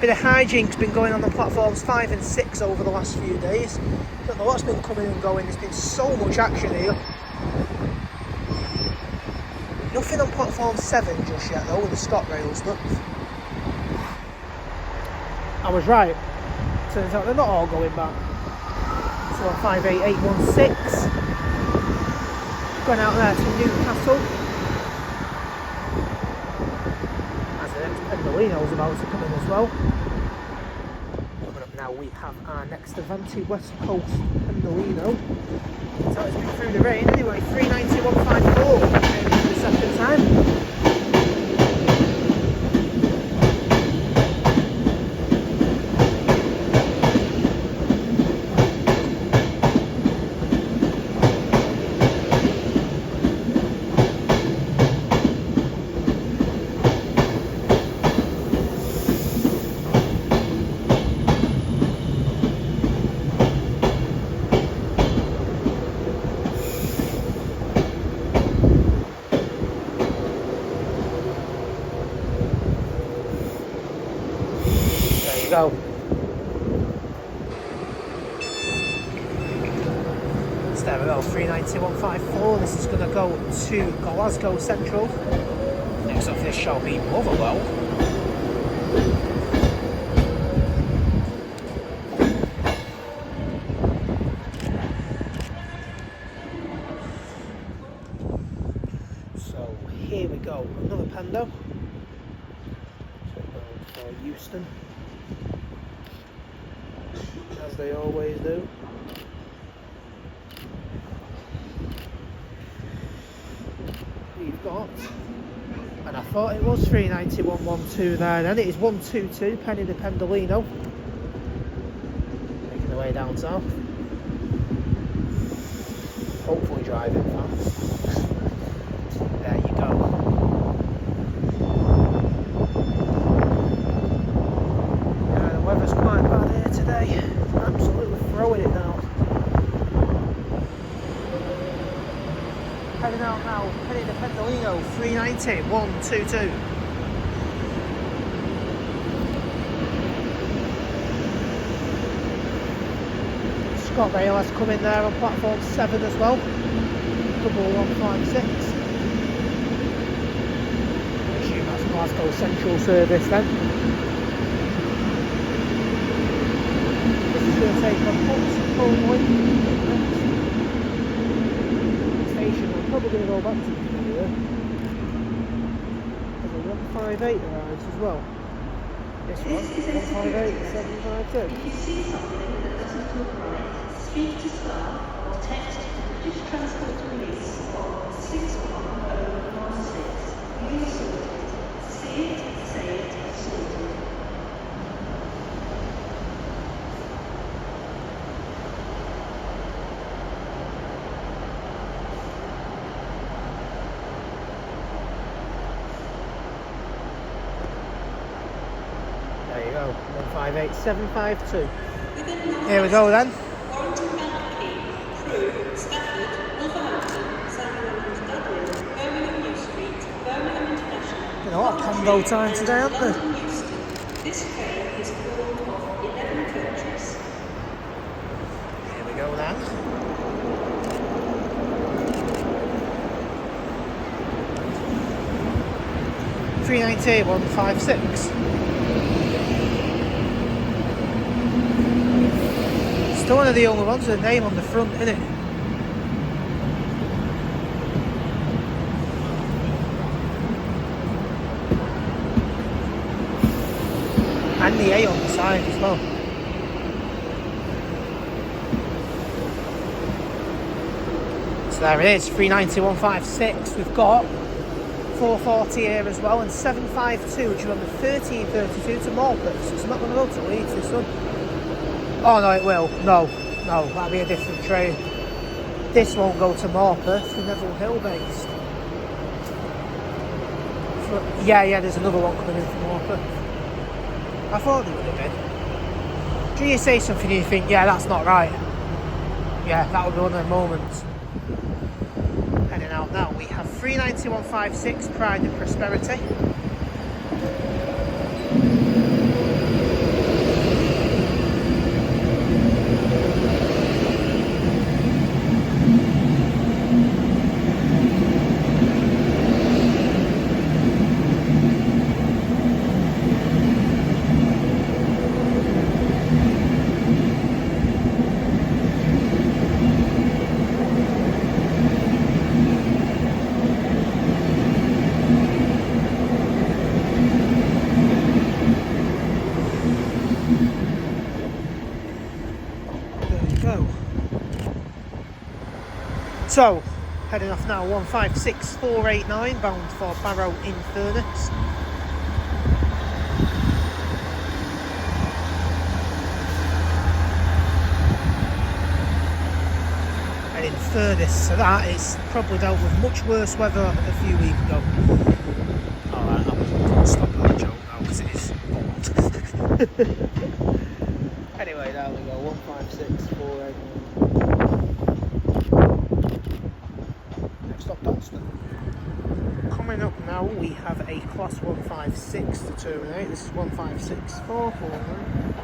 Bit of hijinks been going on the platforms 5 and 6 over the last few days. Don't know what's been coming and going, there's been so much action here. Nothing on platform 7 just yet though, with the ScotRail stuff. I was right. Turns out they're not all going back. So a 58816 going out there to Newcastle. As the next Pendolino's about to come in as well. Coming up now we have our next Avanti West Coast Pendolino. So it's been through the rain anyway. 390 154 for the second time. you go. So there we go, 390-154. This is going to go to Glasgow Central. Next up, this shall be Motherwell. So here we go, another Pendo. For Euston, as they always do. We've got, and I thought it was 390-112 there, then it is 122, Penny de Pendolino, making the way down south. Hopefully driving fast. There you go. Yeah, the weather's quite bad here today. Absolutely throwing it now. Heading out now, heading to Pendolino, 390-122. Scott Bale has come in there on platform 7 as well. Double 156. I assume that's Glasgow Central service then. This is going to take a Hudson Conway. Probably going to go back to the video. There's a 158 arrives as well. This one, 158, 752. If you see something that doesn't look right, speak to staff or text British Transport Police on 61016. You'll sort it. See it, say it, sort it. There you go, 158752. Here we go then. Workington-Aberdeen, Crewe, Stafford, Wolverhampton, Sunderland, Dublin, Birmingham New Street, Birmingham International. Been a lot of combo time today, haven't there? London Euston. This train is called off 11 coaches. Here we go then. (390-156). Still one of the only ones with a name on the front, isn't it? And the A on the side as well. So there it is, 390-156. We've got 440 here as well, and 752, which is on the 1332 to Morpeth. So it's not going to go to Leeds, this one. Oh no, it will. No, that'll be a different train. This won't go to Morpeth, the Neville Hill based. Yeah, there's another one coming in from Morpeth. I thought there would have been. Do you say something and you think, yeah, that's not right? Yeah, that would be one of the moments. Heading out now, we have 390-156, Pride and Prosperity. So, heading off now, 156489, bound for Barrow in Furness. And in Furness, so that is probably dealt with much worse weather a few weeks ago. Alright, I'm going to stop that joke now because it is bored. Anyway, there we go, 156489. Next up, Dalston. Coming up now, now we have a class 156 to terminate. This is 156449.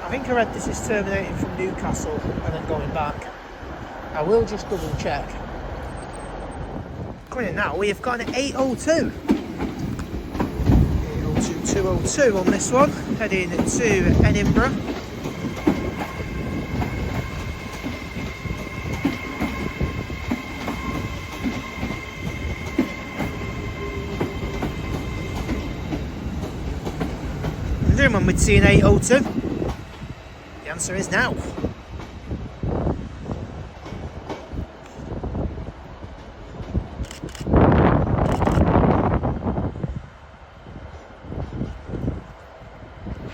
I think I read this is terminating from Newcastle and then going back. I will just double check. Coming in now, we have got an 802. 802-202 on this one, heading to Edinburgh. Wondering when we'd see an 802. The answer is now.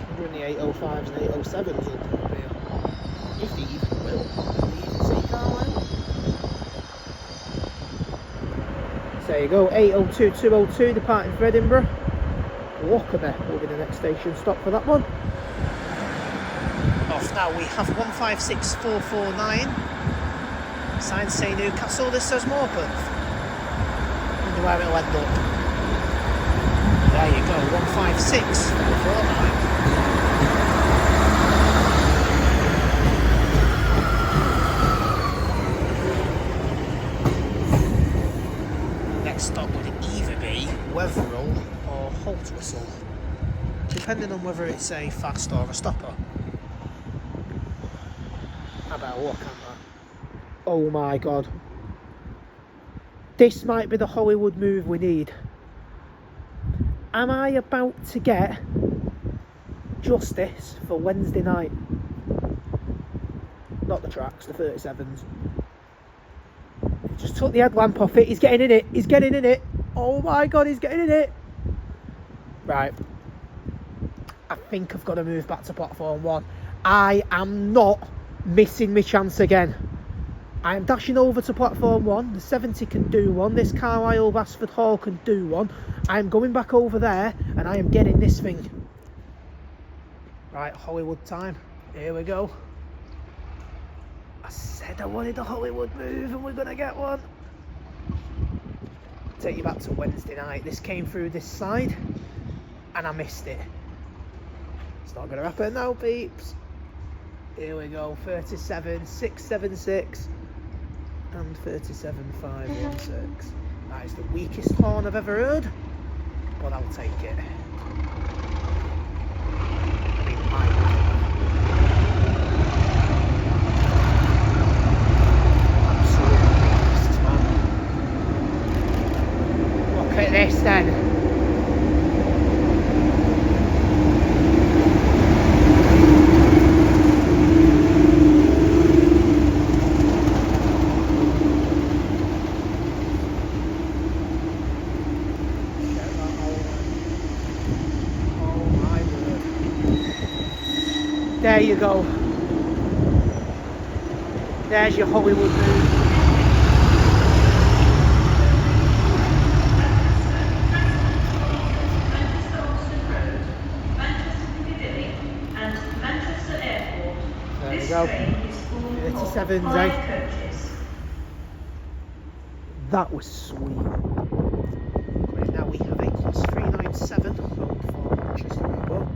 Wondering the 805s and 807s will appear. If they even will. See Carlisle. So there you go, 802-202 departing for Edinburgh. Lockerbie will be the next station stop for that one. Off now we have 156449. Signs say Newcastle, this says Morpeth. Wonder where it'll end up. There you go, 156449. Next stop would either be Wetherell or Haltwhistle, depending on whether it's a fast or a stopper. I better walk on that. Oh my god. This might be the Hollywood move we need. Am I about to get justice for Wednesday night? Not the tracks, the 37s. Just took the headlamp off it. He's getting in it. He's getting in it. Oh my god, he's getting in it. Right. I think I've got to move back to platform 1. I am not missing my chance again. I am dashing over to platform 1. The 70 can do one. This Carlisle Basford Hall can do one. I am going back over there and I am getting this thing. Right, Hollywood time. Here we go. I said I wanted a Hollywood move and we're going to get one. Take you back to Wednesday night. This came through this side and I missed it. It's not going to happen now, peeps. Here we go, 37-676 and 37-516. That is the weakest horn I've ever heard, but I'll take it. I mean, absolute beast, man. Look at this then. There you go. There's your Hollywood move. There you go. 37s, eh? That was sweet. Right, now we have a class 397 bound for Manchester Airport.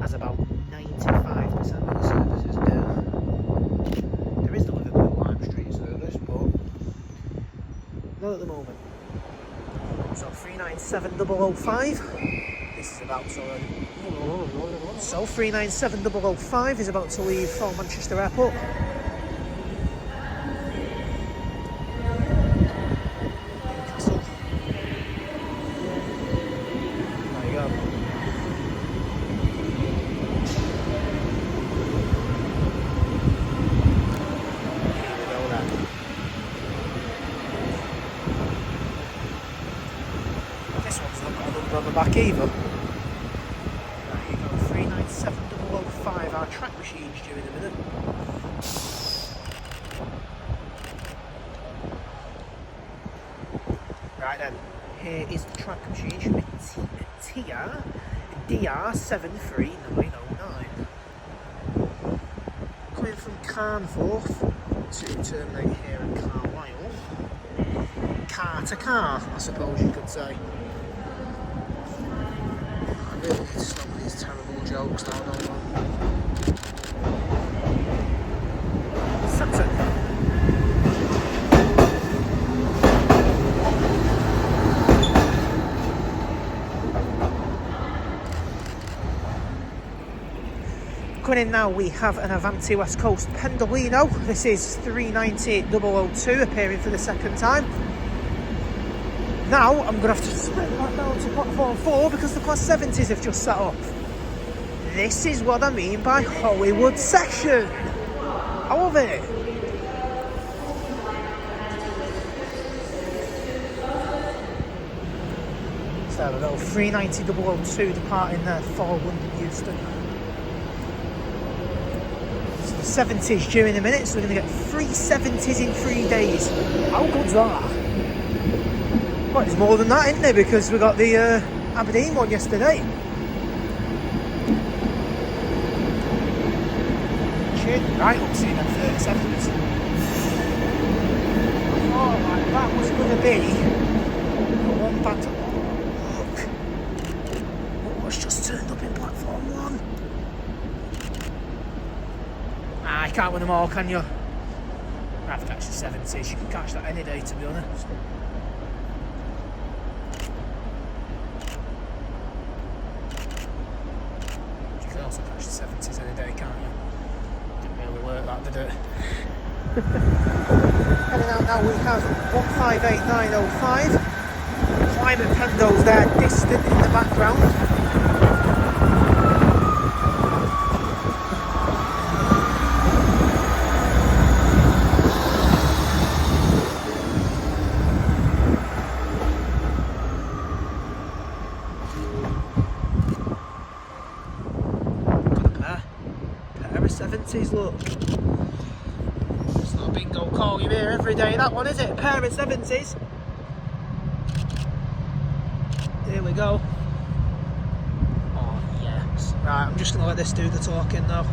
As about 95% of the services do. There is the Liverpool Lime Street service, but not at the moment. So 397-005. This is about to. So 397-005 is about to leave for Manchester Airport. Newcastle. There you go. This one's either. Right, you go 397005. Our track machine's due in a minute. Right then, here is the track machine. Should be TR DR73909. Coming from Carnforth to terminate here at Carlisle. Car to car, I suppose you could say. I really need to stop these terrible jokes down on Saturn. Coming in now, we have an Avanti West Coast Pendolino. This is 390002, appearing for the second time. Now I'm going to have to split that down to platform 4 because the class 70s have just set up. This is what I mean by Hollywood section. I love it. So there we go, 390002 departing there for London Euston. So the 70s due in a minute, so we're going to get 3 70s in 3 days. How good's that? Well, there's more than that, isn't there? Because we got the Aberdeen one yesterday. Right up to them 37s. I thought like that was going to be the one back to look. What's just turned up in platform 1? Ah, you can't win them all, can you? I'd have to catch the 70s. You can catch that any day, to be honest. You can also catch the 70s any day, can't you? Didn't really work that, did it? Heading out now, we have 158905. Climate Pendos there, distant in the background. Pair of 70s, look. It's not a bingo call you hear every day, that one, is it? A pair of 70s. Here we go. Oh, yes. Right, I'm just going to let this do the talking now.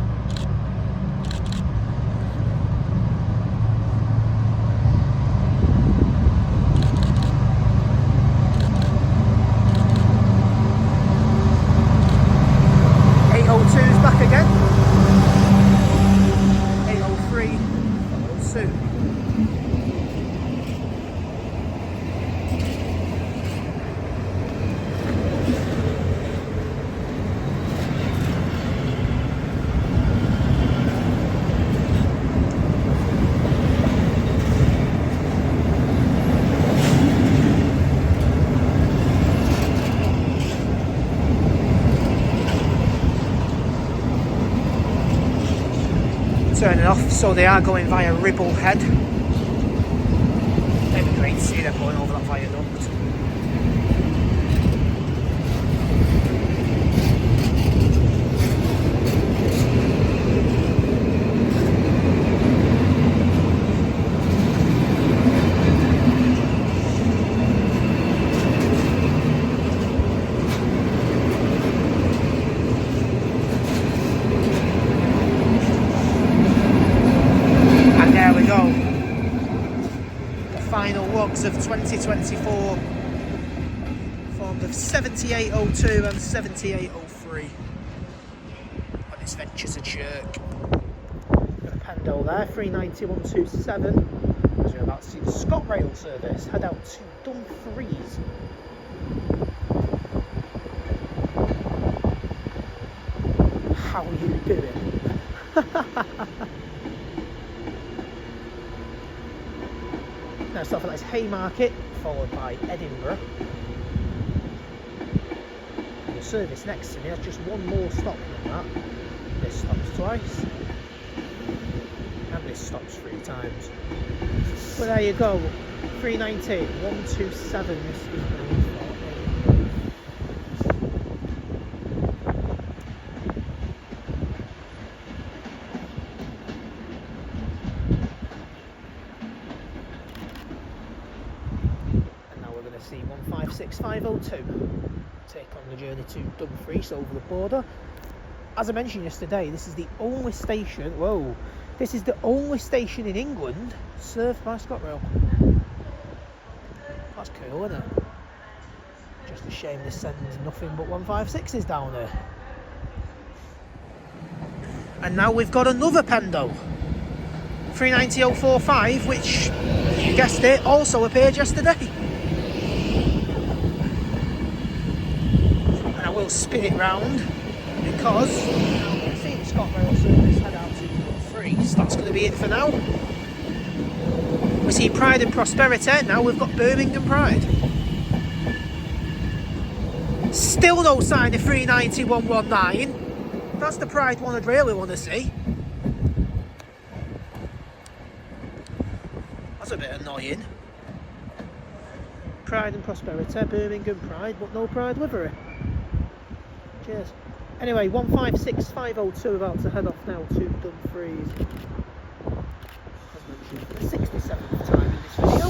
Back again. 803 soon. Turning off, so they are going via Ribble Head. It'd be great to see them going over that viaduct. Final logs of 2024 formed of 7802 and 7803 on this venture to Chirk. Got a Pendo there, 390127, as we're about to see the ScotRail service head out to Dumfries. How are you doing? Now stop for that is Haymarket, followed by Edinburgh. And the service next to me has just one more stop than that. This stops twice. And this stops 3 times. Well, there you go. 319, 127 this evening. 156502. Take on the journey to Dumfries over the border. As I mentioned yesterday, this is the only station, this is the only station in England served by ScotRail. That's cool, isn't it? Just a shame this sends nothing but 156s down there. And now we've got another Pendo. 390045, which, you guessed it, also appeared yesterday. And I will spin it round because I've seen ScotRail service head out to Dumfries. That's going to be it for now. We see Pride and Prosperity, now we've got Birmingham Pride. Still no sign of 390119. That's the Pride one I'd really want to see. That's a bit annoying. Pride and Prosperity, Birmingham Pride, but no Pride livery. Cheers. Anyway, 156502 about to head off now to Dumfries. As mentioned, for the 67th time in this video.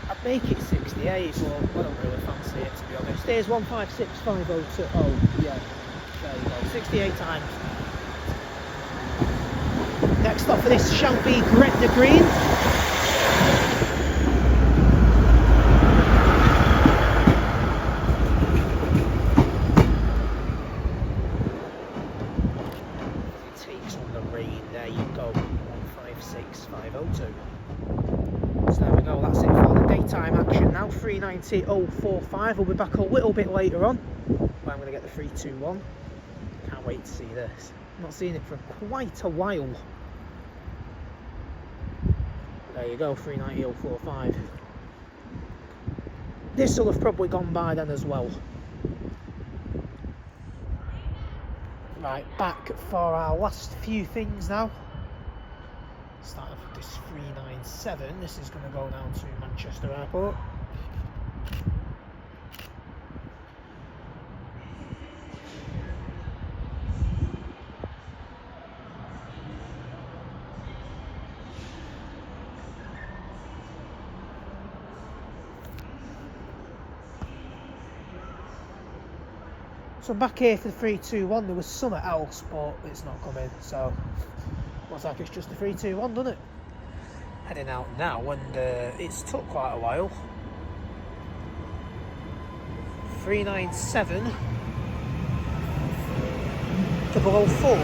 I'd make it 68, but I don't really fancy it, to be honest. Here's 156502. Oh, yeah. There you go. 68 times. Next stop for this shall be Gretna Green. Takes on the rain. There you go. 156502. So there we go. That's it for the daytime action now. 390045. We'll be back a little bit later on. But I'm going to get the 321. Can't wait to see this. Not seen it for quite a while. There you go, 390045. This will have probably gone by then as well. Right, back for our last few things now. Starting off with this 397. This is going to go down to Manchester Airport. So back here for the 321, there was something else, but it's not coming, so looks like it's just the 321, doesn't it? Heading out now, and it's took quite a while. 397 004.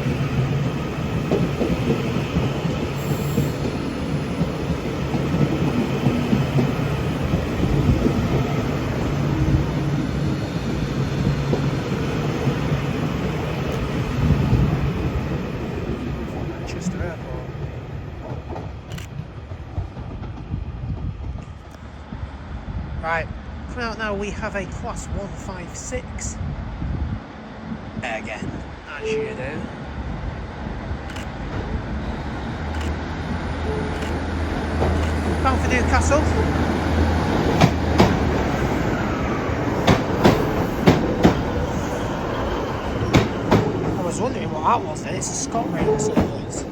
Right, coming out now we have a class 156. Again, as you do. Bound for Newcastle. I was wondering what that was then, it's a ScotRail service.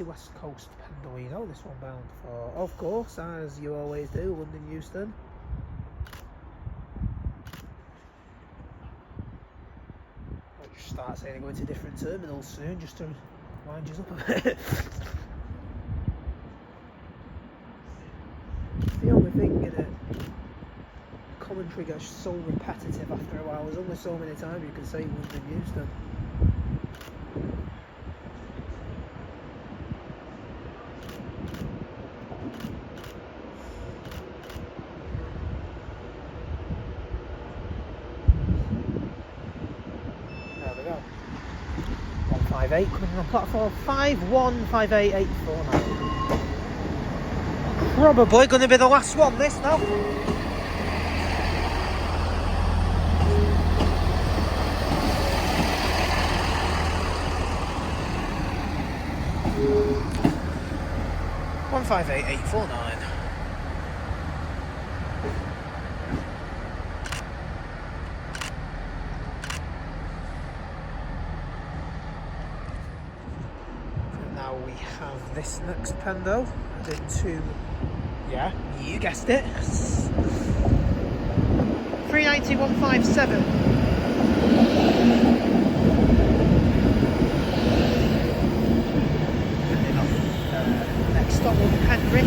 West Coast Pendolino, this one bound for, of course, as you always do, London Euston. I'll just start saying I'm going to different terminals soon, just to wind you up a bit. The only thing in it, commentary gets so repetitive after a while. There's only so many times you can say London Euston. Coming on platform 5158849. Probably going to be the last one, this now. One 58849. this next Pendo. Into, yeah, you guessed it. 390-157. Next stop will be Penrith.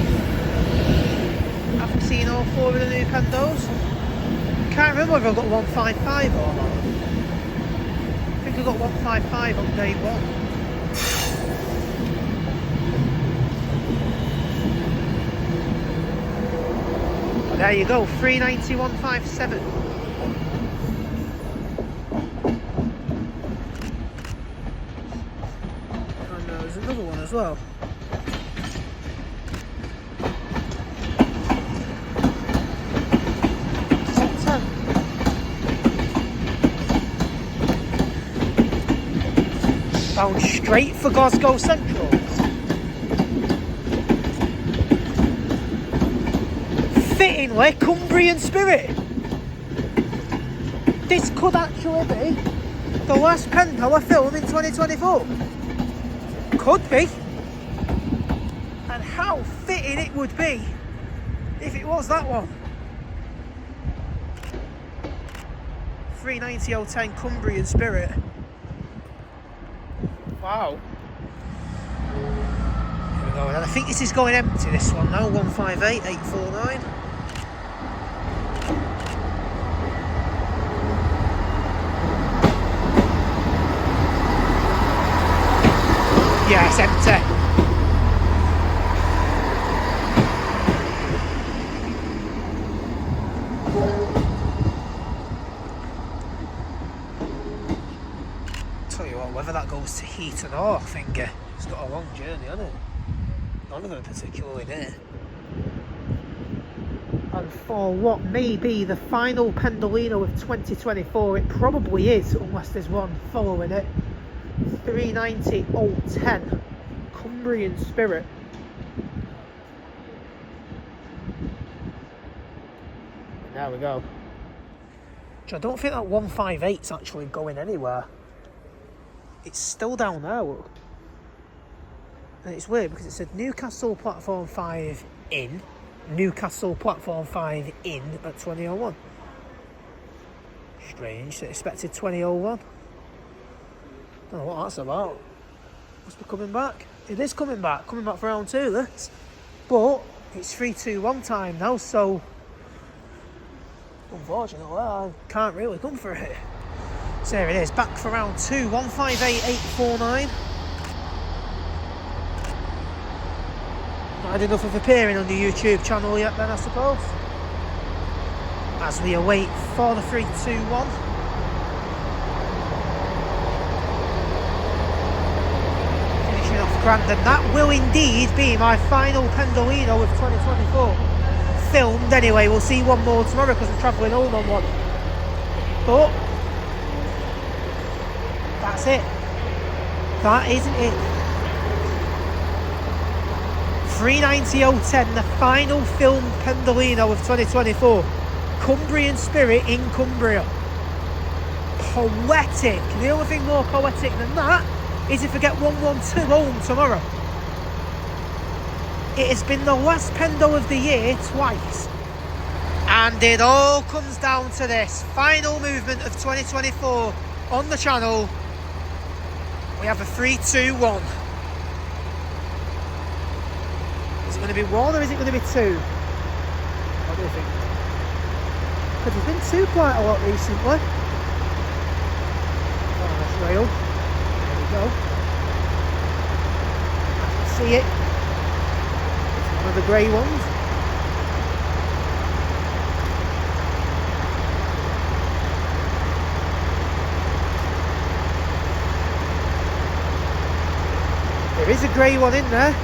Haven't seen all 4 of the new Pendos. Can't remember whether I've got 155 or not. I think I got 155 on day 1. Well, there you go, 390-157. And there's another one as well. Bound straight for Glasgow Central. Fittingly, Cumbrian Spirit. This could actually be the last Pendo I film in 2024. Could be. And how fitting it would be if it was that one. 390-010 Cumbrian Spirit. Wow. Here we go. And I think this is going empty, this one now. 158-849. Yeah, it's empty. Tell you what, whether that goes to Heaton or Finger, it's got a long journey, hasn't it? None of them particularly near. And for what may be the final Pendolino of 2024, it probably is, unless there's one following it. 390-010 Cumbrian Spirit. There we go. I don't think that 158's actually going anywhere. It's still down there. And it's weird because it said Newcastle platform 5 in, Newcastle platform 5 in at 20:01. Strange, they expected 20:01. Don't know what that's about. Must be coming back. It is coming back for round 2, this. But it's 3-2-1 time now, so unfortunately I can't really come for it. So there it is, back for round 2, 158-849. Not had enough of appearing on the YouTube channel yet then, I suppose. As we await for the 3-2-1. Finishing off Grandin. That will indeed be my final Pendolino of 2024. Filmed anyway, we'll see one more tomorrow because I'm travelling home on one. But that's it. That isn't it. 390-010, the final filmed Pendolino of 2024. Cumbrian Spirit in Cumbria. Poetic. The only thing more poetic than that is if I get 112 home tomorrow. It has been the last Pendo of the year twice. And it all comes down to this. Final movement of 2024 on the channel. We have a 3-2-1. Is it going to be 1 or is it going to be 2? What do you think? Because there's been 2 quite a lot recently. Oh, that's rail. There we go. I can see it. It's one of the grey ones. There is a grey one in there.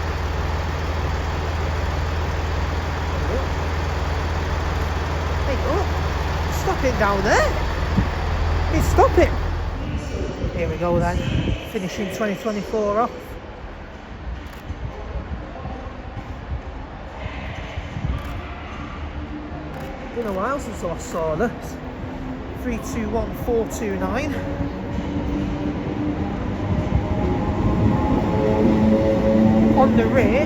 Hey, look. Stop it down there. It's stopping. Here we go then. Finishing 2024 off. Been a while since I saw this. 3-2-1-4-2-9. On the rear,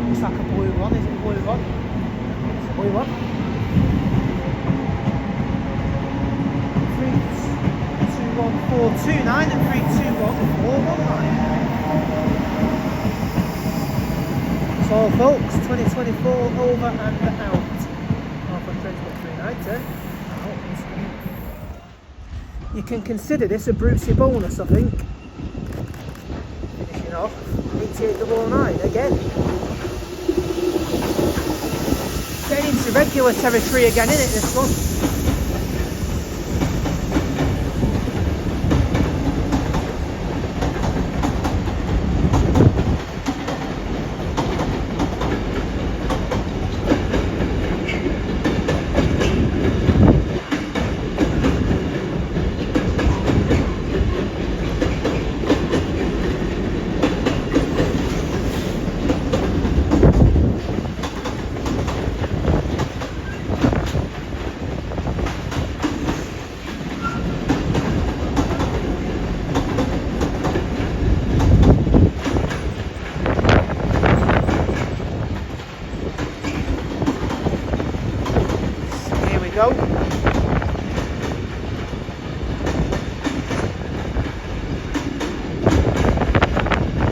looks like a blue one. Is it a blue one? It's a blue one. 321429 and 321419. So folks, 2024 over and out. Half-on train's got 390. You can consider this a Brucey bonus, I think. Finishing off 8809 again. Getting into regular territory again, isn't it, this one? Go.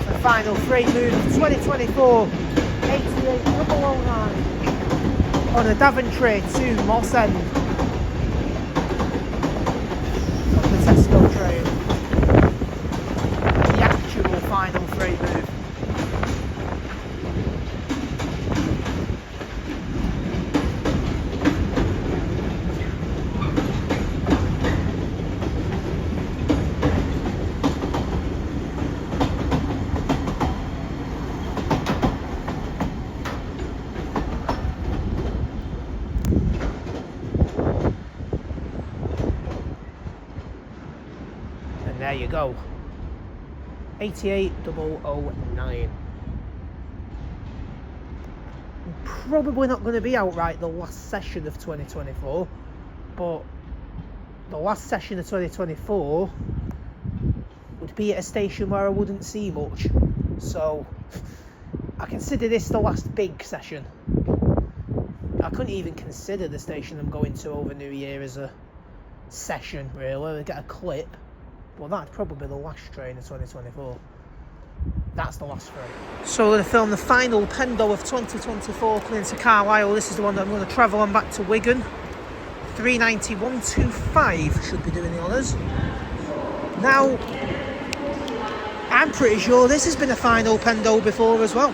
The final freight move of 2024 88009 on a Daventry to Moss End on the Tesco train. The actual final freight move. There you go. 88009. Probably not going to be outright the last session of 2024, but the last session of 2024 would be at a station where I wouldn't see much. So I consider this the last big session. I couldn't even consider the station I'm going to over New Year as a session, really. I get a clip. Well, that'd probably be the last train of 2024. That's the last train. So we're going to film the final Pendo of 2024 coming to Carlisle. This is the one that I'm going to travel on back to Wigan. 39125 should be doing the honours. Now, I'm pretty sure this has been a final Pendo before as well.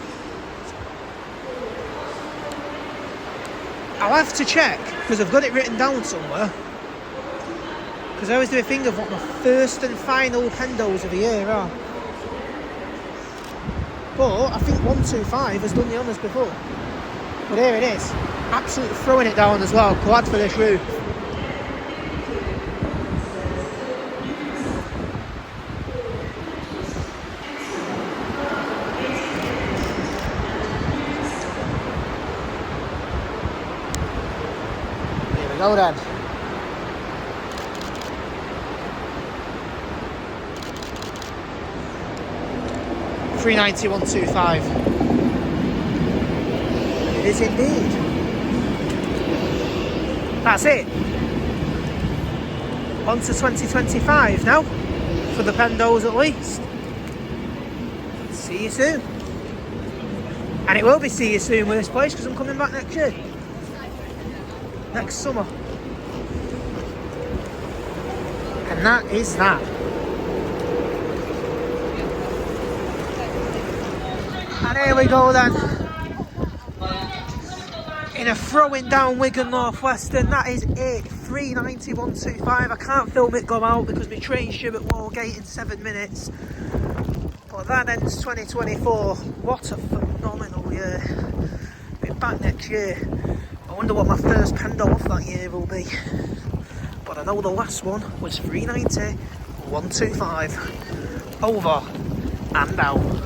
I'll have to check, because I've got it written down somewhere. Because I always do a thing of what my first and final Pendos of the year are. But I think 125 has done the honours before. But here it is. Absolutely throwing it down as well. Glad for this route. Here we go then. $391.25. It is indeed. That's it. On to 2025 now, for the Pendos at least. See you soon. And it will be see you soon with this place, because I'm coming back next year. Next summer. And that is that. And here we go then, in a throwing down Wigan North Western. That is it, 391.25. I can't film it go out because my train's due at Walgate in 7 minutes. But that ends 2024. What a phenomenal year. Be back next year. I wonder what my first Pendo off that year will be. But I know the last one was 390.125. Over and out.